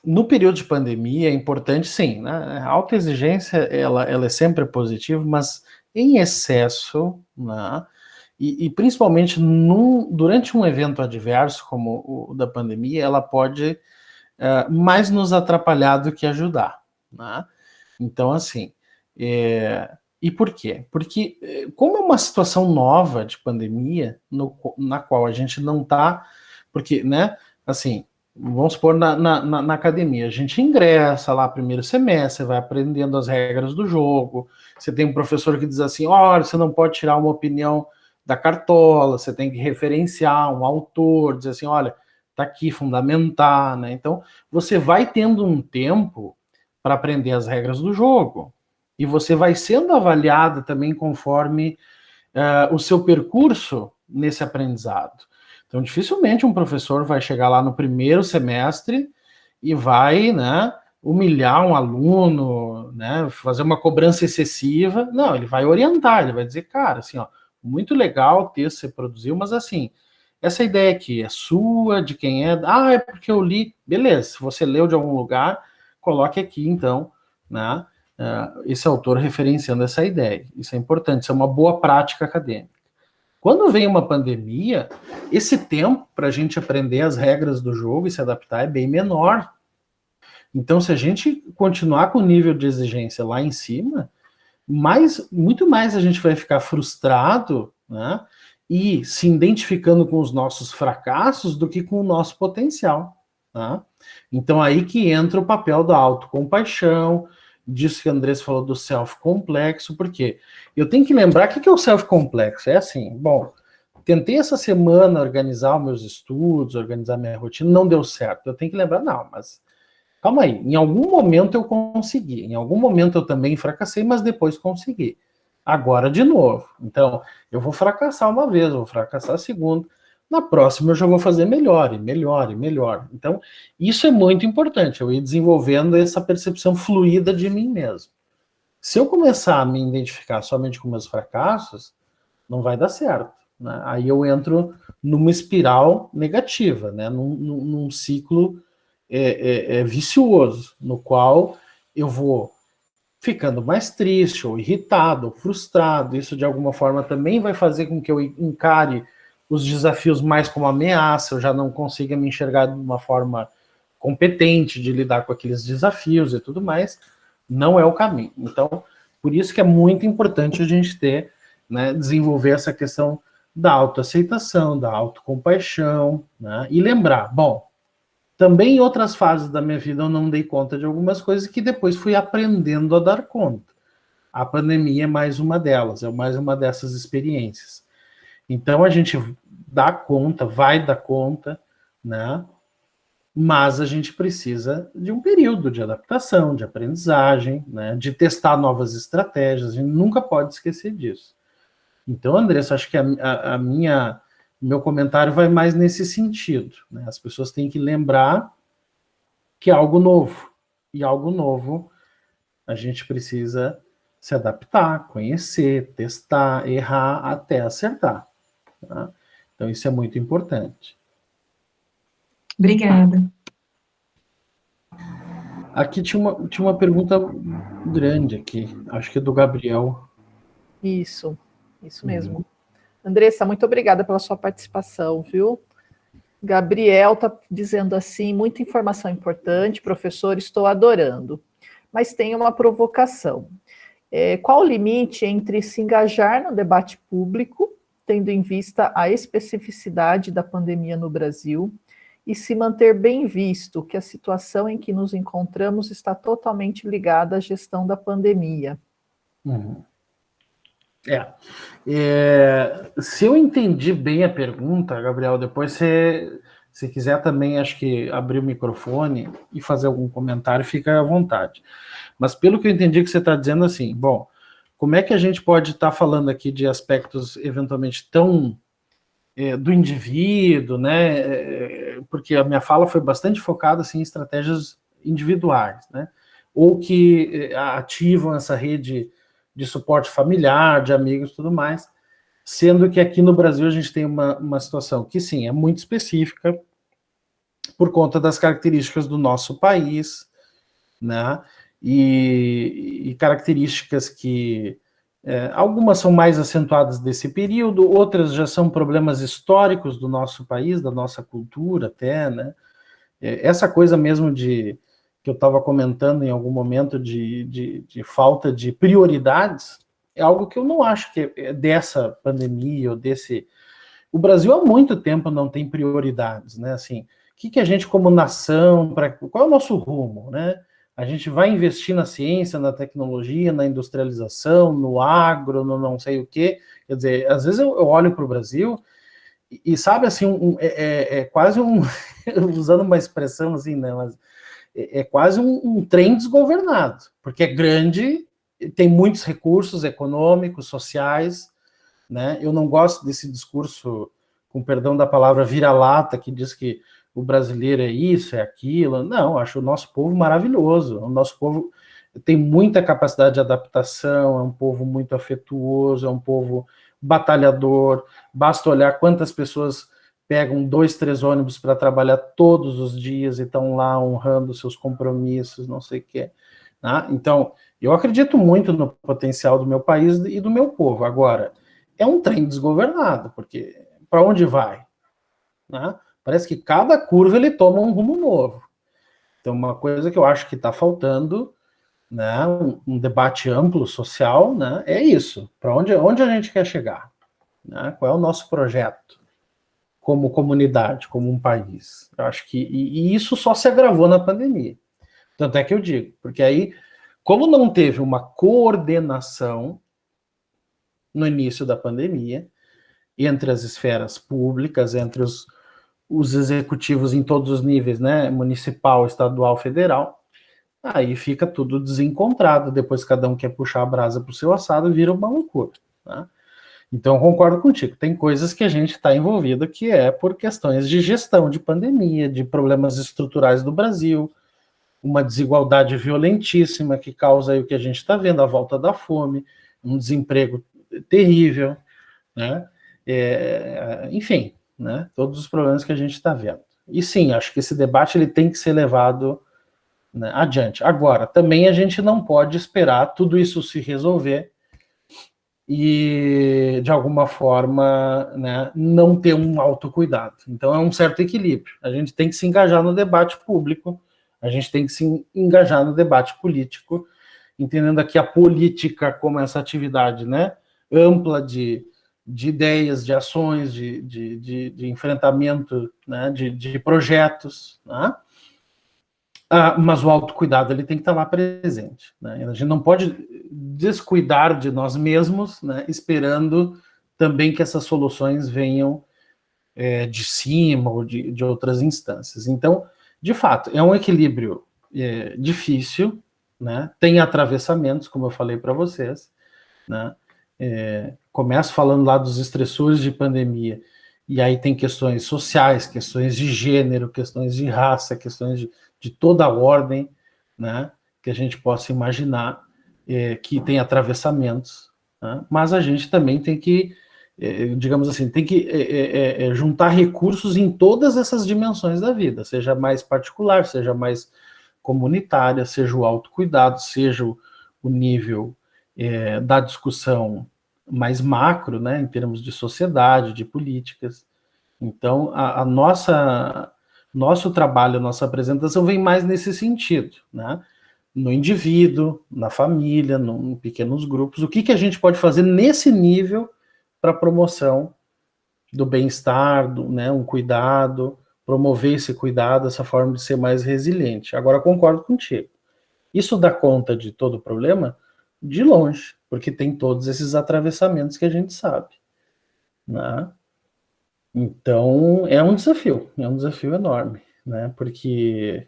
no período de pandemia é importante, sim, né, a autoexigência, ela é sempre positiva, mas em excesso, né, e principalmente durante um evento adverso como o da pandemia, ela pode mais nos atrapalhar do que ajudar, né? Então, assim, e por quê? Porque como é uma situação nova de pandemia, na qual a gente não está, porque, né, assim, vamos supor na academia, a gente ingressa lá primeiro semestre, vai aprendendo as regras do jogo, você tem um professor que diz assim, olha, você não pode tirar uma opinião da cartola, você tem que referenciar um autor, dizer assim, olha, tá aqui, fundamentar, né? Então, você vai tendo um tempo para aprender as regras do jogo, e você vai sendo avaliado também conforme o seu percurso nesse aprendizado. Então, dificilmente um professor vai chegar lá no primeiro semestre e vai, né, humilhar um aluno, né, fazer uma cobrança excessiva. Não, ele vai orientar, ele vai dizer, cara, assim, ó, muito legal o texto que você produziu, mas assim, essa ideia aqui é sua, de quem é? Ah, é porque eu li. Beleza, se você leu de algum lugar, coloque aqui, então, né, esse autor referenciando essa ideia. Isso é importante, isso é uma boa prática acadêmica. Quando vem uma pandemia, esse tempo para a gente aprender as regras do jogo e se adaptar é bem menor. Então, se a gente continuar com o nível de exigência lá em cima, muito mais a gente vai ficar frustrado, né, e se identificando com os nossos fracassos do que com o nosso potencial. Tá? Então, aí que entra o papel da autocompaixão, disso que a Andressa falou do self-complexo, porque eu tenho que lembrar o que é o self-complexo. É assim, bom, tentei essa semana organizar os meus estudos, organizar minha rotina, não deu certo. Eu tenho que lembrar, não, mas calma aí, em algum momento eu consegui, em algum momento eu também fracassei, mas depois consegui. Agora de novo. Então, eu vou fracassar uma vez, eu vou fracassar a segunda, na próxima eu já vou fazer melhor, e melhor, e melhor. Então, isso é muito importante, eu ir desenvolvendo essa percepção fluida de mim mesmo. Se eu começar a me identificar somente com meus fracassos, não vai dar certo. Né? Aí eu entro numa espiral negativa, né? num ciclo vicioso, no qual eu vou ficando mais triste, ou irritado, ou frustrado. Isso, de alguma forma, também vai fazer com que eu encare os desafios mais como ameaça, eu já não consiga me enxergar de uma forma competente de lidar com aqueles desafios e tudo mais. Não é o caminho. Então, por isso que é muito importante a gente ter, né, desenvolver essa questão da autoaceitação, da autocompaixão, né, e lembrar, bom, também em outras fases da minha vida eu não dei conta de algumas coisas que depois fui aprendendo a dar conta. A pandemia é mais uma delas, é mais uma dessas experiências. Então a gente dá conta, vai dar conta, né? mas a gente precisa de um período de adaptação, de aprendizagem, né, de testar novas estratégias, a gente nunca pode esquecer disso. Então, Andressa, acho que meu comentário vai mais nesse sentido, né? As pessoas têm que lembrar que é algo novo, e algo novo a gente precisa se adaptar, conhecer, testar, errar até acertar. Tá? Então, isso é muito importante. Obrigada. Aqui tinha uma pergunta grande aqui, acho que é do Gabriel. Isso mesmo. Andressa, muito obrigada pela sua participação, viu? Gabriel está dizendo assim, muita informação importante, professor, estou adorando. Mas tem uma provocação. Qual o limite entre se engajar no debate público, tendo em vista a especificidade da pandemia no Brasil, e se manter bem visto que a situação em que nos encontramos está totalmente ligada à gestão da pandemia? Uhum. Se eu entendi bem a pergunta, Gabriel, depois se quiser também, acho que abrir o microfone e fazer algum comentário, fica à vontade. Mas pelo que eu entendi que você está dizendo assim, bom, como é que a gente pode estar falando aqui de aspectos eventualmente tão do indivíduo, né? Porque a minha fala foi bastante focada assim, em estratégias individuais, né? Ou que ativam essa rede de suporte familiar, de amigos e tudo mais, sendo que aqui no Brasil a gente tem uma situação que, sim, é muito específica por conta das características do nosso país, né? E características que algumas são mais acentuadas desse período, outras já são problemas históricos do nosso país, da nossa cultura até, né? Essa coisa mesmo que eu estava comentando em algum momento de falta de prioridades, é algo que eu não acho que é dessa pandemia ou desse... O Brasil há muito tempo não tem prioridades, né? Assim, o que a gente como nação, qual é o nosso rumo, né? A gente vai investir na ciência, na tecnologia, na industrialização, no agro, no não sei o quê. Quer dizer, às vezes eu olho para o Brasil e sabe, assim, quase um... usando uma expressão assim, né? Mas é quase um trem desgovernado, porque é grande, tem muitos recursos econômicos, sociais, né? Eu não gosto desse discurso, com perdão da palavra, vira-lata, que diz que o brasileiro é isso, é aquilo. Não, acho o nosso povo maravilhoso. O nosso povo tem muita capacidade de adaptação, é um povo muito afetuoso, é um povo batalhador. Basta olhar quantas pessoas pegam 2, 3 ônibus para trabalhar todos os dias e estão lá honrando seus compromissos, não sei o quê. Né? Então, eu acredito muito no potencial do meu país e do meu povo. Agora, é um trem desgovernado, porque para onde vai? Né? Parece que cada curva ele toma um rumo novo. Então, uma coisa que eu acho que está faltando, né, um debate amplo social, né, é isso. Para onde a gente quer chegar? Né? Qual é o nosso projeto como comunidade, como um país? Eu acho que e isso só se agravou na pandemia. Tanto é que eu digo, porque aí, como não teve uma coordenação no início da pandemia, entre as esferas públicas, entre os executivos em todos os níveis, né, municipal, estadual, federal, aí fica tudo desencontrado, depois cada um quer puxar a brasa para o seu assado e vira uma loucura. Né? Então eu concordo contigo, tem coisas que a gente está envolvido que é por questões de gestão de pandemia, de problemas estruturais do Brasil, uma desigualdade violentíssima que causa aí o que a gente está vendo, a volta da fome, um desemprego terrível, né? Enfim, né? Todos os problemas que a gente está vendo. E sim, acho que esse debate ele tem que ser levado, né, adiante. Agora, também a gente não pode esperar tudo isso se resolver e, de alguma forma, né, não ter um autocuidado. Então, é um certo equilíbrio. A gente tem que se engajar no debate público, a gente tem que se engajar no debate político, entendendo aqui a política como essa atividade, né, ampla de ideias, de ações, de enfrentamento, né, de projetos, né? Mas o autocuidado ele tem que estar lá presente. Né? A gente não pode descuidar de nós mesmos, né, esperando também que essas soluções venham de cima ou de outras instâncias. Então, de fato, é um equilíbrio difícil, né? Tem atravessamentos, como eu falei para vocês, né? Começo falando lá dos estressores de pandemia, e aí tem questões sociais, questões de gênero, questões de raça, questões de toda a ordem, né? Que a gente possa imaginar, que tem atravessamentos, né? Mas a gente também tem que, digamos assim, tem que juntar recursos em todas essas dimensões da vida, seja mais particular, seja mais comunitária, seja o autocuidado, seja o nível da discussão mais macro, né, em termos de sociedade, de políticas. Então, nosso trabalho, nossa apresentação vem mais nesse sentido, né? No indivíduo, na família, em pequenos grupos, o que a gente pode fazer nesse nível para promoção do bem-estar, né, um cuidado, promover esse cuidado, essa forma de ser mais resiliente. Agora, concordo contigo. Isso dá conta de todo o problema? De longe, porque tem todos esses atravessamentos que a gente sabe, né? Então, é um desafio enorme, né? Porque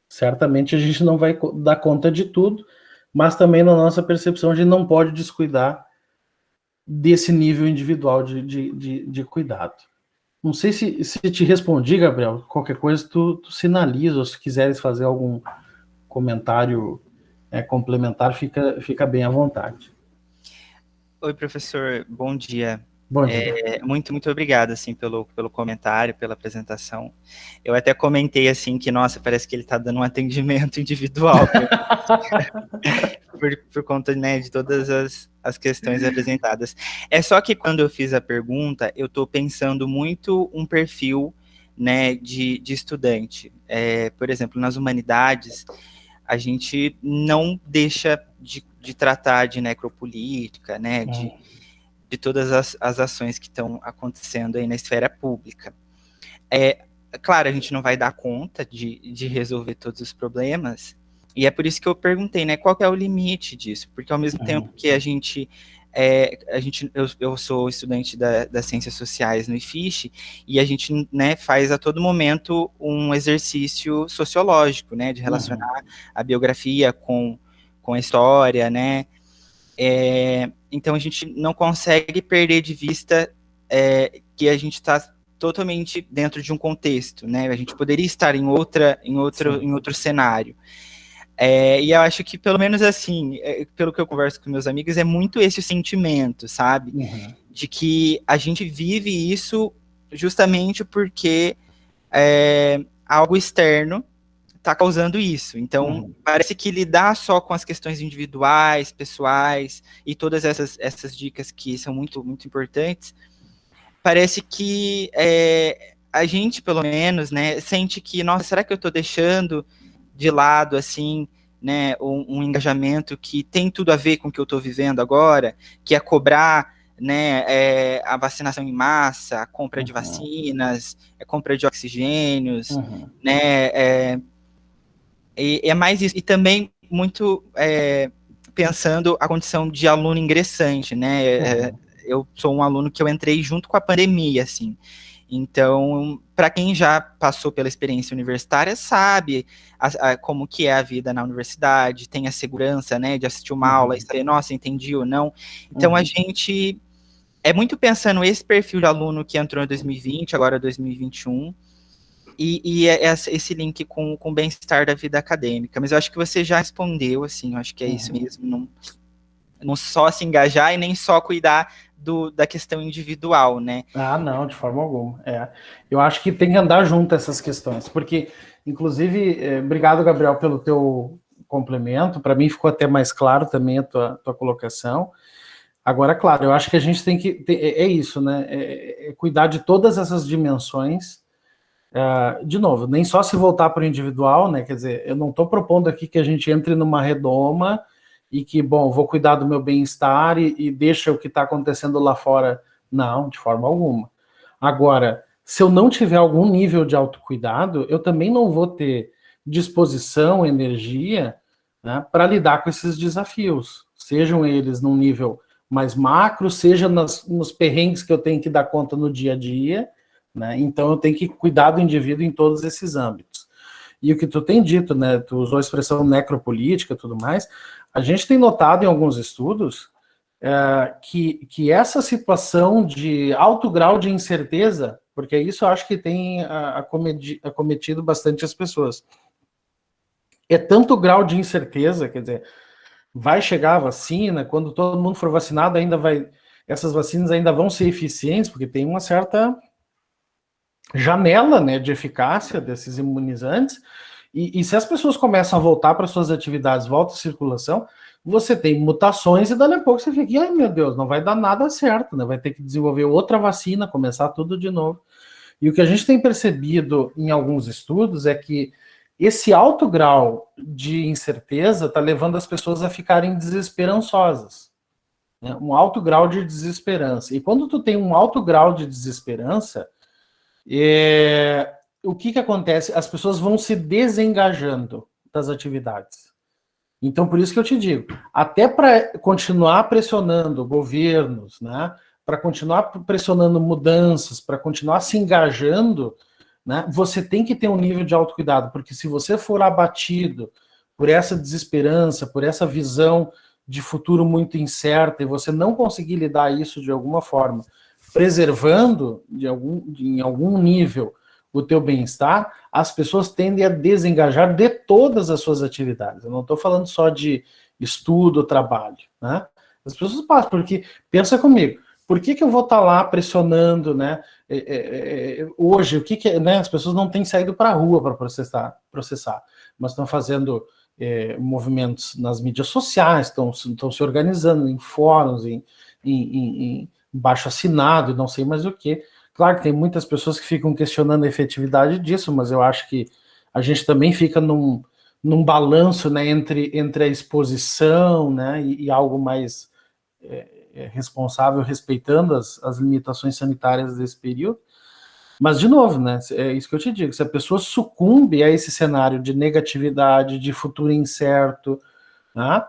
certamente a gente não vai dar conta de tudo, mas também na nossa percepção a gente não pode descuidar desse nível individual de cuidado. Não sei se te respondi, Gabriel. Qualquer coisa tu sinaliza, ou se quiseres fazer algum comentário complementar, fica bem à vontade. Oi, professor, bom dia. Bom dia. Muito obrigado, assim, pelo comentário, pela apresentação. Eu até comentei, assim, que, nossa, parece que ele está dando um atendimento individual por conta, né, de todas as questões apresentadas. É só que quando eu fiz a pergunta, eu estou pensando muito um perfil, né, de estudante. Por exemplo, nas humanidades, a gente não deixa de tratar de necropolítica, né, de todas as ações que estão acontecendo aí na esfera pública. Claro, a gente não vai dar conta de resolver todos os problemas, e é por isso que eu perguntei, né, qual que é o limite disso, porque ao mesmo tempo que eu sou estudante das ciências sociais no IFISH, e a gente, né, faz a todo momento um exercício sociológico, né, de relacionar a biografia com a história, né, então a gente não consegue perder de vista que a gente está totalmente dentro de um contexto, né? A gente poderia estar em outro cenário. E eu acho que, pelo menos assim, pelo que eu converso com meus amigos, é muito esse o sentimento, sabe? De que a gente vive isso justamente porque algo externo está causando isso. Então, parece que lidar só com as questões individuais, pessoais, e todas essas dicas que são muito, muito importantes, parece que a gente, pelo menos, né, sente que, nossa, será que eu estou deixando de lado, assim, né, um engajamento que tem tudo a ver com o que eu estou vivendo agora, que é cobrar, né, a vacinação em massa, a compra de vacinas, a compra de oxigênios, né, é mais isso. E também muito pensando a condição de aluno ingressante, né, eu sou um aluno que eu entrei junto com a pandemia, assim. Então, para quem já passou pela experiência universitária, sabe como que é a vida na universidade, tem a segurança, né, de assistir uma aula e saber, nossa, entendi ou não. Então, a gente muito pensando esse perfil de aluno que entrou em 2020, agora 2021, e esse link com o bem-estar da vida acadêmica. Mas eu acho que você já respondeu, assim, eu acho que é isso mesmo, não só se engajar e nem só cuidar da questão individual, né? Não, de forma alguma. Eu acho que tem que andar junto essas questões, porque, inclusive, obrigado, Gabriel, pelo teu complemento, para mim ficou até mais claro também a tua colocação. Agora, claro, eu acho que a gente tem que, isso, né, cuidar de todas essas dimensões. De novo, nem só se voltar para o individual, né, quer dizer, eu não estou propondo aqui que a gente entre numa redoma e que, bom, vou cuidar do meu bem-estar e deixa o que está acontecendo lá fora. Não, de forma alguma. Agora, se eu não tiver algum nível de autocuidado, eu também não vou ter disposição, energia, né, para lidar com esses desafios, sejam eles num nível mais macro, seja nos perrengues que eu tenho que dar conta no dia a dia, né, então eu tenho que cuidar do indivíduo em todos esses âmbitos. E o que tu tem dito, né, tu usou a expressão necropolítica e tudo mais, a gente tem notado em alguns estudos que essa situação de alto grau de incerteza, porque isso eu acho que tem acometido bastante as pessoas, é tanto grau de incerteza, quer dizer, vai chegar a vacina, quando todo mundo for vacinado, essas vacinas ainda vão ser eficientes, porque tem uma certa janela, né, de eficácia desses imunizantes, e se as pessoas começam a voltar para suas atividades, volta à circulação, você tem mutações e dali a pouco você fica, ai meu Deus, não vai dar nada certo, né? Vai ter que desenvolver outra vacina, começar tudo de novo. E o que a gente tem percebido em alguns estudos é que esse alto grau de incerteza está levando as pessoas a ficarem desesperançosas, né? Um alto grau de desesperança. E quando tu tem um alto grau de desesperança, o que acontece? As pessoas vão se desengajando das atividades. Então, por isso que eu te digo, até para continuar pressionando governos, né, para continuar pressionando mudanças, para continuar se engajando, né, você tem que ter um nível de autocuidado, porque se você for abatido por essa desesperança, por essa visão de futuro muito incerta, e você não conseguir lidar isso de alguma forma, preservando em algum nível o teu bem-estar, as pessoas tendem a desengajar de todas as suas atividades. Eu não estou falando só de estudo, trabalho, né? As pessoas passam, porque, pensa comigo, por que eu vou estar lá pressionando, né? Hoje, o que né? As pessoas não têm saído para a rua para processar, mas estão fazendo movimentos nas mídias sociais, estão se organizando em fóruns, em baixo assinado, e não sei mais o que. Claro que tem muitas pessoas que ficam questionando a efetividade disso, mas eu acho que a gente também fica num balanço, né, entre a exposição, né, e algo mais responsável, respeitando as limitações sanitárias desse período. Mas, de novo, né, é isso que eu te digo, se a pessoa sucumbe a esse cenário de negatividade, de futuro incerto, né,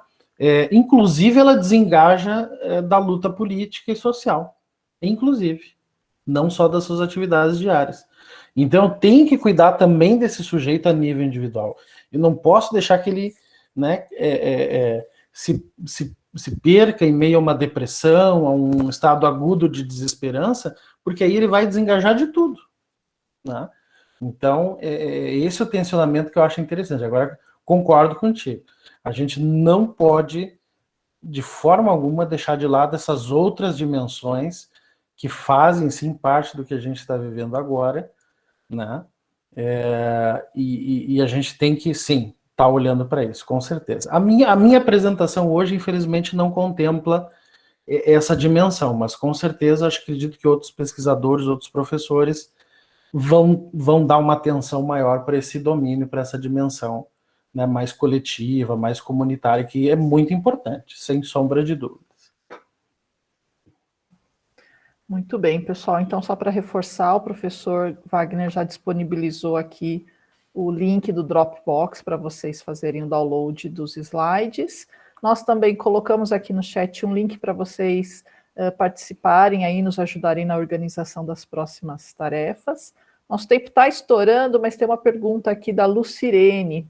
inclusive ela desengaja da luta política e social, inclusive. Não só das suas atividades diárias. Então, eu tenho que cuidar também desse sujeito a nível individual. Eu não posso deixar que ele, né, se perca em meio a uma depressão, a um estado agudo de desesperança, porque aí ele vai desengajar de tudo, né? Então, esse é o tensionamento que eu acho interessante. Agora, concordo contigo. A gente não pode, de forma alguma, deixar de lado essas outras dimensões que fazem, sim, parte do que a gente está vivendo agora, né? E a gente tem que, sim, estar olhando para isso, com certeza. A minha apresentação hoje, infelizmente, não contempla essa dimensão, mas com certeza acredito que outros pesquisadores, outros professores vão dar uma atenção maior para esse domínio, para essa dimensão, né, mais coletiva, mais comunitária, que é muito importante, sem sombra de dúvida. Muito bem, pessoal. Então, só para reforçar, o professor Wagner já disponibilizou aqui o link do Dropbox para vocês fazerem o download dos slides. Nós também colocamos aqui no chat um link para vocês participarem aí, nos ajudarem na organização das próximas tarefas. Nosso tempo está estourando, mas tem uma pergunta aqui da Lucirene.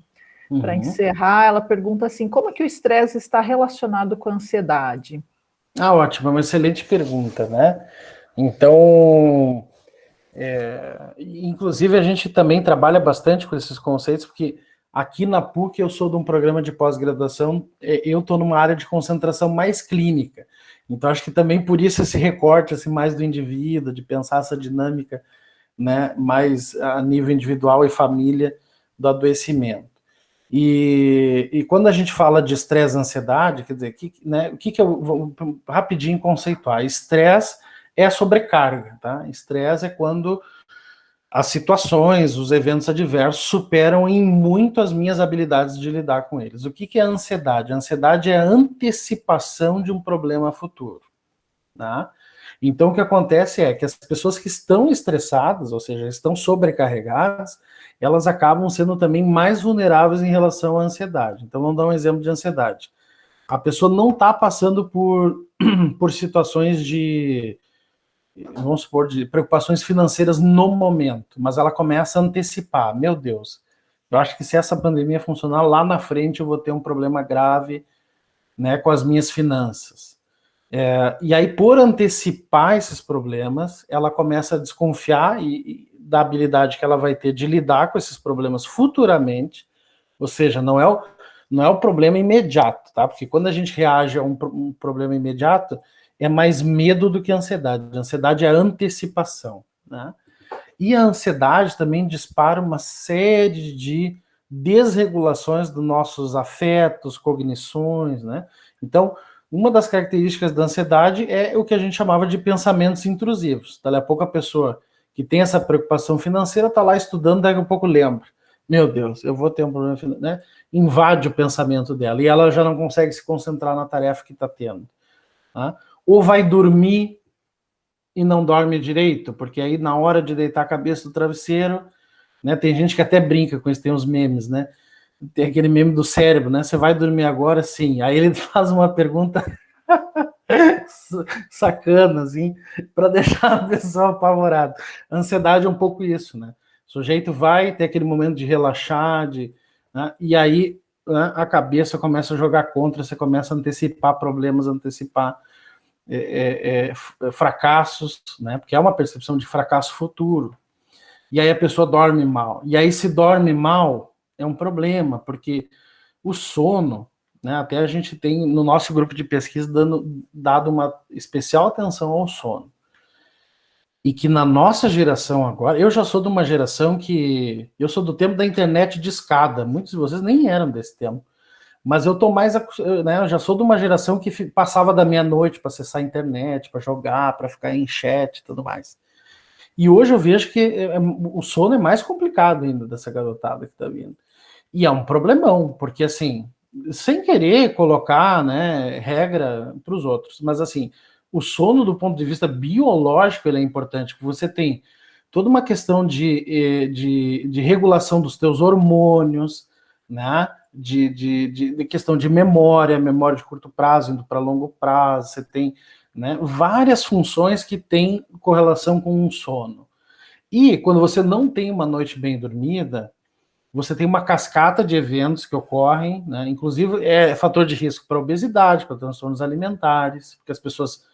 Para encerrar, ela pergunta assim, como é que o estresse está relacionado com a ansiedade? Ótimo, uma excelente pergunta, né? Então, inclusive a gente também trabalha bastante com esses conceitos, porque aqui na PUC eu sou de um programa de pós-graduação, eu estou numa área de concentração mais clínica, então acho que também por isso esse recorte assim, mais do indivíduo, de pensar essa dinâmica, né, mais a nível individual e família do adoecimento. E quando a gente fala de estresse e ansiedade, quer dizer, o que eu vou rapidinho conceituar? Estresse é sobrecarga, tá? Estresse é quando as situações, os eventos adversos superam em muito as minhas habilidades de lidar com eles. O que é a ansiedade? A ansiedade é a antecipação de um problema futuro, tá? Então, o que acontece é que as pessoas que estão estressadas, ou seja, estão sobrecarregadas, elas acabam sendo também mais vulneráveis em relação à ansiedade. Então, vamos dar um exemplo de ansiedade. A pessoa não está passando por situações vamos supor, de preocupações financeiras no momento, mas ela começa a antecipar. Meu Deus, Eu acho que se essa pandemia funcionar, lá na frente eu vou ter um problema grave, né, com as minhas finanças. E aí, por antecipar esses problemas, ela começa a desconfiar da habilidade que ela vai ter de lidar com esses problemas futuramente, ou seja, não é o problema imediato, tá? Porque quando a gente reage a um problema imediato, é mais medo do que ansiedade. A ansiedade é a antecipação, né? E a ansiedade também dispara uma série de desregulações dos nossos afetos, cognições, né? Então, uma das características da ansiedade é o que a gente chamava de pensamentos intrusivos. Daqui a pouco a pessoa que tem essa preocupação financeira está lá estudando, daqui a pouco lembra. Meu Deus, eu vou ter um problema financeiro, né? Invade o pensamento dela e ela já não consegue se concentrar na tarefa que está tendo. Tá? Ou vai dormir e não dorme direito, porque aí na hora de deitar a cabeça do travesseiro, né, tem gente que até brinca com isso, tem os memes, né? Tem aquele meme do cérebro, né? Você vai dormir agora? Sim. Aí ele faz uma pergunta sacana, assim, para deixar a pessoa apavorada. A ansiedade é um pouco isso, né? O sujeito vai ter aquele momento de relaxar, né? E aí, né, a cabeça começa a jogar contra, você começa a antecipar problemas, antecipar fracassos, né? Porque é uma percepção de fracasso futuro. E aí a pessoa dorme mal. E aí, se dorme mal, é um problema, porque o sono, né, até a gente tem no nosso grupo de pesquisa dado uma especial atenção ao sono. E que na nossa geração agora, eu já sou de uma geração que, eu sou do tempo da internet de escada, muitos de vocês nem eram desse tempo, mas eu tô mais, né, eu já sou de uma geração que passava da meia-noite para acessar a internet, para jogar, para ficar em chat e tudo mais. E hoje eu vejo que o sono é mais complicado ainda dessa garotada que está vindo. E é um problemão, porque assim, sem querer colocar, né, regra para os outros, mas assim, o sono do ponto de vista biológico ele é importante, porque você tem toda uma questão de regulação dos teus hormônios, né, de questão de memória de curto prazo indo para longo prazo, você tem, né, várias funções que têm correlação com o sono. E quando você não tem uma noite bem dormida, você tem uma cascata de eventos que ocorrem, né? Inclusive é fator de risco para obesidade, para transtornos alimentares, porque as pessoas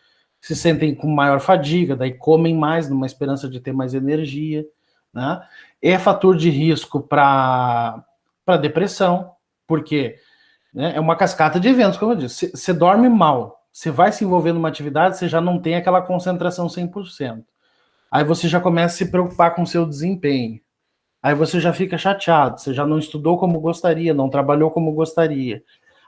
se sentem com maior fadiga, daí comem mais, numa esperança de ter mais energia, né? É fator de risco para depressão, porque, né, é uma cascata de eventos, como eu disse. Você dorme mal, você vai se envolver numa atividade, você já não tem aquela concentração 100%. Aí você já começa a se preocupar com o seu desempenho. Aí você já fica chateado, você já não estudou como gostaria, não trabalhou como gostaria.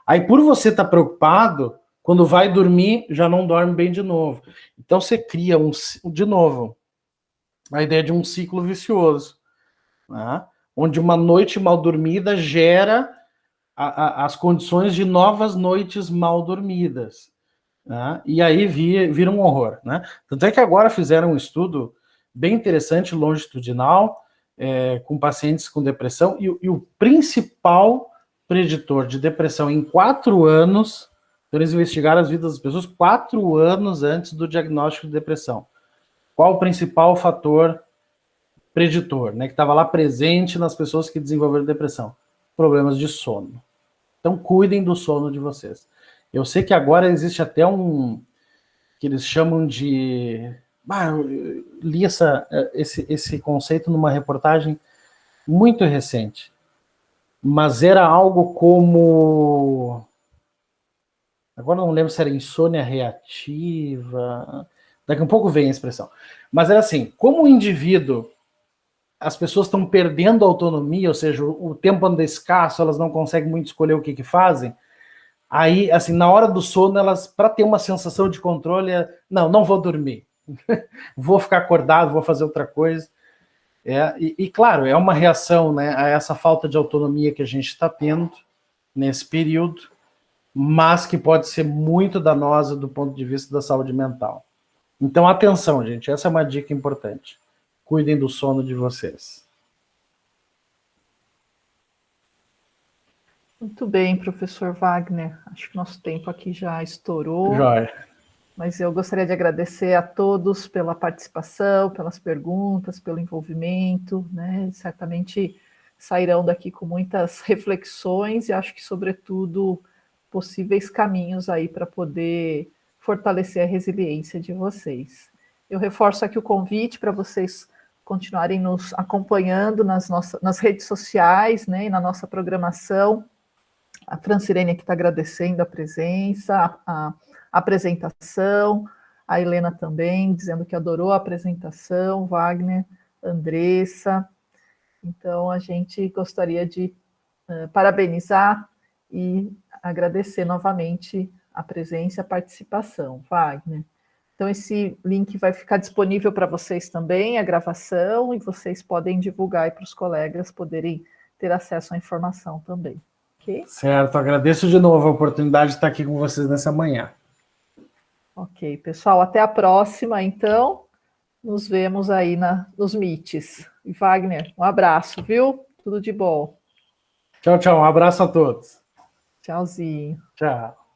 Aí por você estar preocupado, quando vai dormir, já não dorme bem de novo. Então você cria de novo, a ideia de um ciclo vicioso, né? Onde uma noite mal dormida gera as condições de novas noites mal dormidas. Né? E aí vira um horror. Né? Tanto é que agora fizeram um estudo bem interessante, longitudinal, com pacientes com depressão, e o principal preditor de depressão em 4 anos, eles investigaram as vidas das pessoas 4 anos antes do diagnóstico de depressão. Qual o principal fator preditor, né, que estava lá presente nas pessoas que desenvolveram depressão? Problemas de sono. Então, cuidem do sono de vocês. Eu sei que agora existe até que eles chamam de... eu li esse conceito numa reportagem muito recente, mas era algo como... Agora não lembro se era insônia reativa, daqui a um pouco vem a expressão. Mas era assim, como o indivíduo, as pessoas estão perdendo a autonomia, ou seja, o tempo anda escasso, elas não conseguem muito escolher o que fazem. Aí, assim, na hora do sono, elas, para ter uma sensação de controle, não vou dormir. Vou ficar acordado, vou fazer outra coisa. Claro, é uma reação, né, a essa falta de autonomia que a gente está tendo nesse período, mas que pode ser muito danosa do ponto de vista da saúde mental. Então, atenção, gente, essa é uma dica importante. Cuidem do sono de vocês. Muito bem, professor Wagner. Acho que nosso tempo aqui já estourou. Jóia. Mas eu gostaria de agradecer a todos pela participação, pelas perguntas, pelo envolvimento, né? Certamente sairão daqui com muitas reflexões e acho que, sobretudo, possíveis caminhos aí para poder fortalecer a resiliência de vocês. Eu reforço aqui o convite para vocês continuarem nos acompanhando nas redes sociais, né, e na nossa programação. A Francirene aqui está agradecendo a presença, a apresentação, a Helena também, dizendo que adorou a apresentação, Wagner, Andressa. Então, a gente gostaria de parabenizar e agradecer novamente a presença e a participação, Wagner. Então, esse link vai ficar disponível para vocês também, a gravação, e vocês podem divulgar para os colegas poderem ter acesso à informação também. Okay? Certo, agradeço de novo a oportunidade de estar aqui com vocês nessa manhã. Ok, pessoal, até a próxima, então. Nos vemos aí nos meets. E Wagner, um abraço, viu? Tudo de bom. Tchau, tchau. Um abraço a todos. Tchauzinho. Tchau.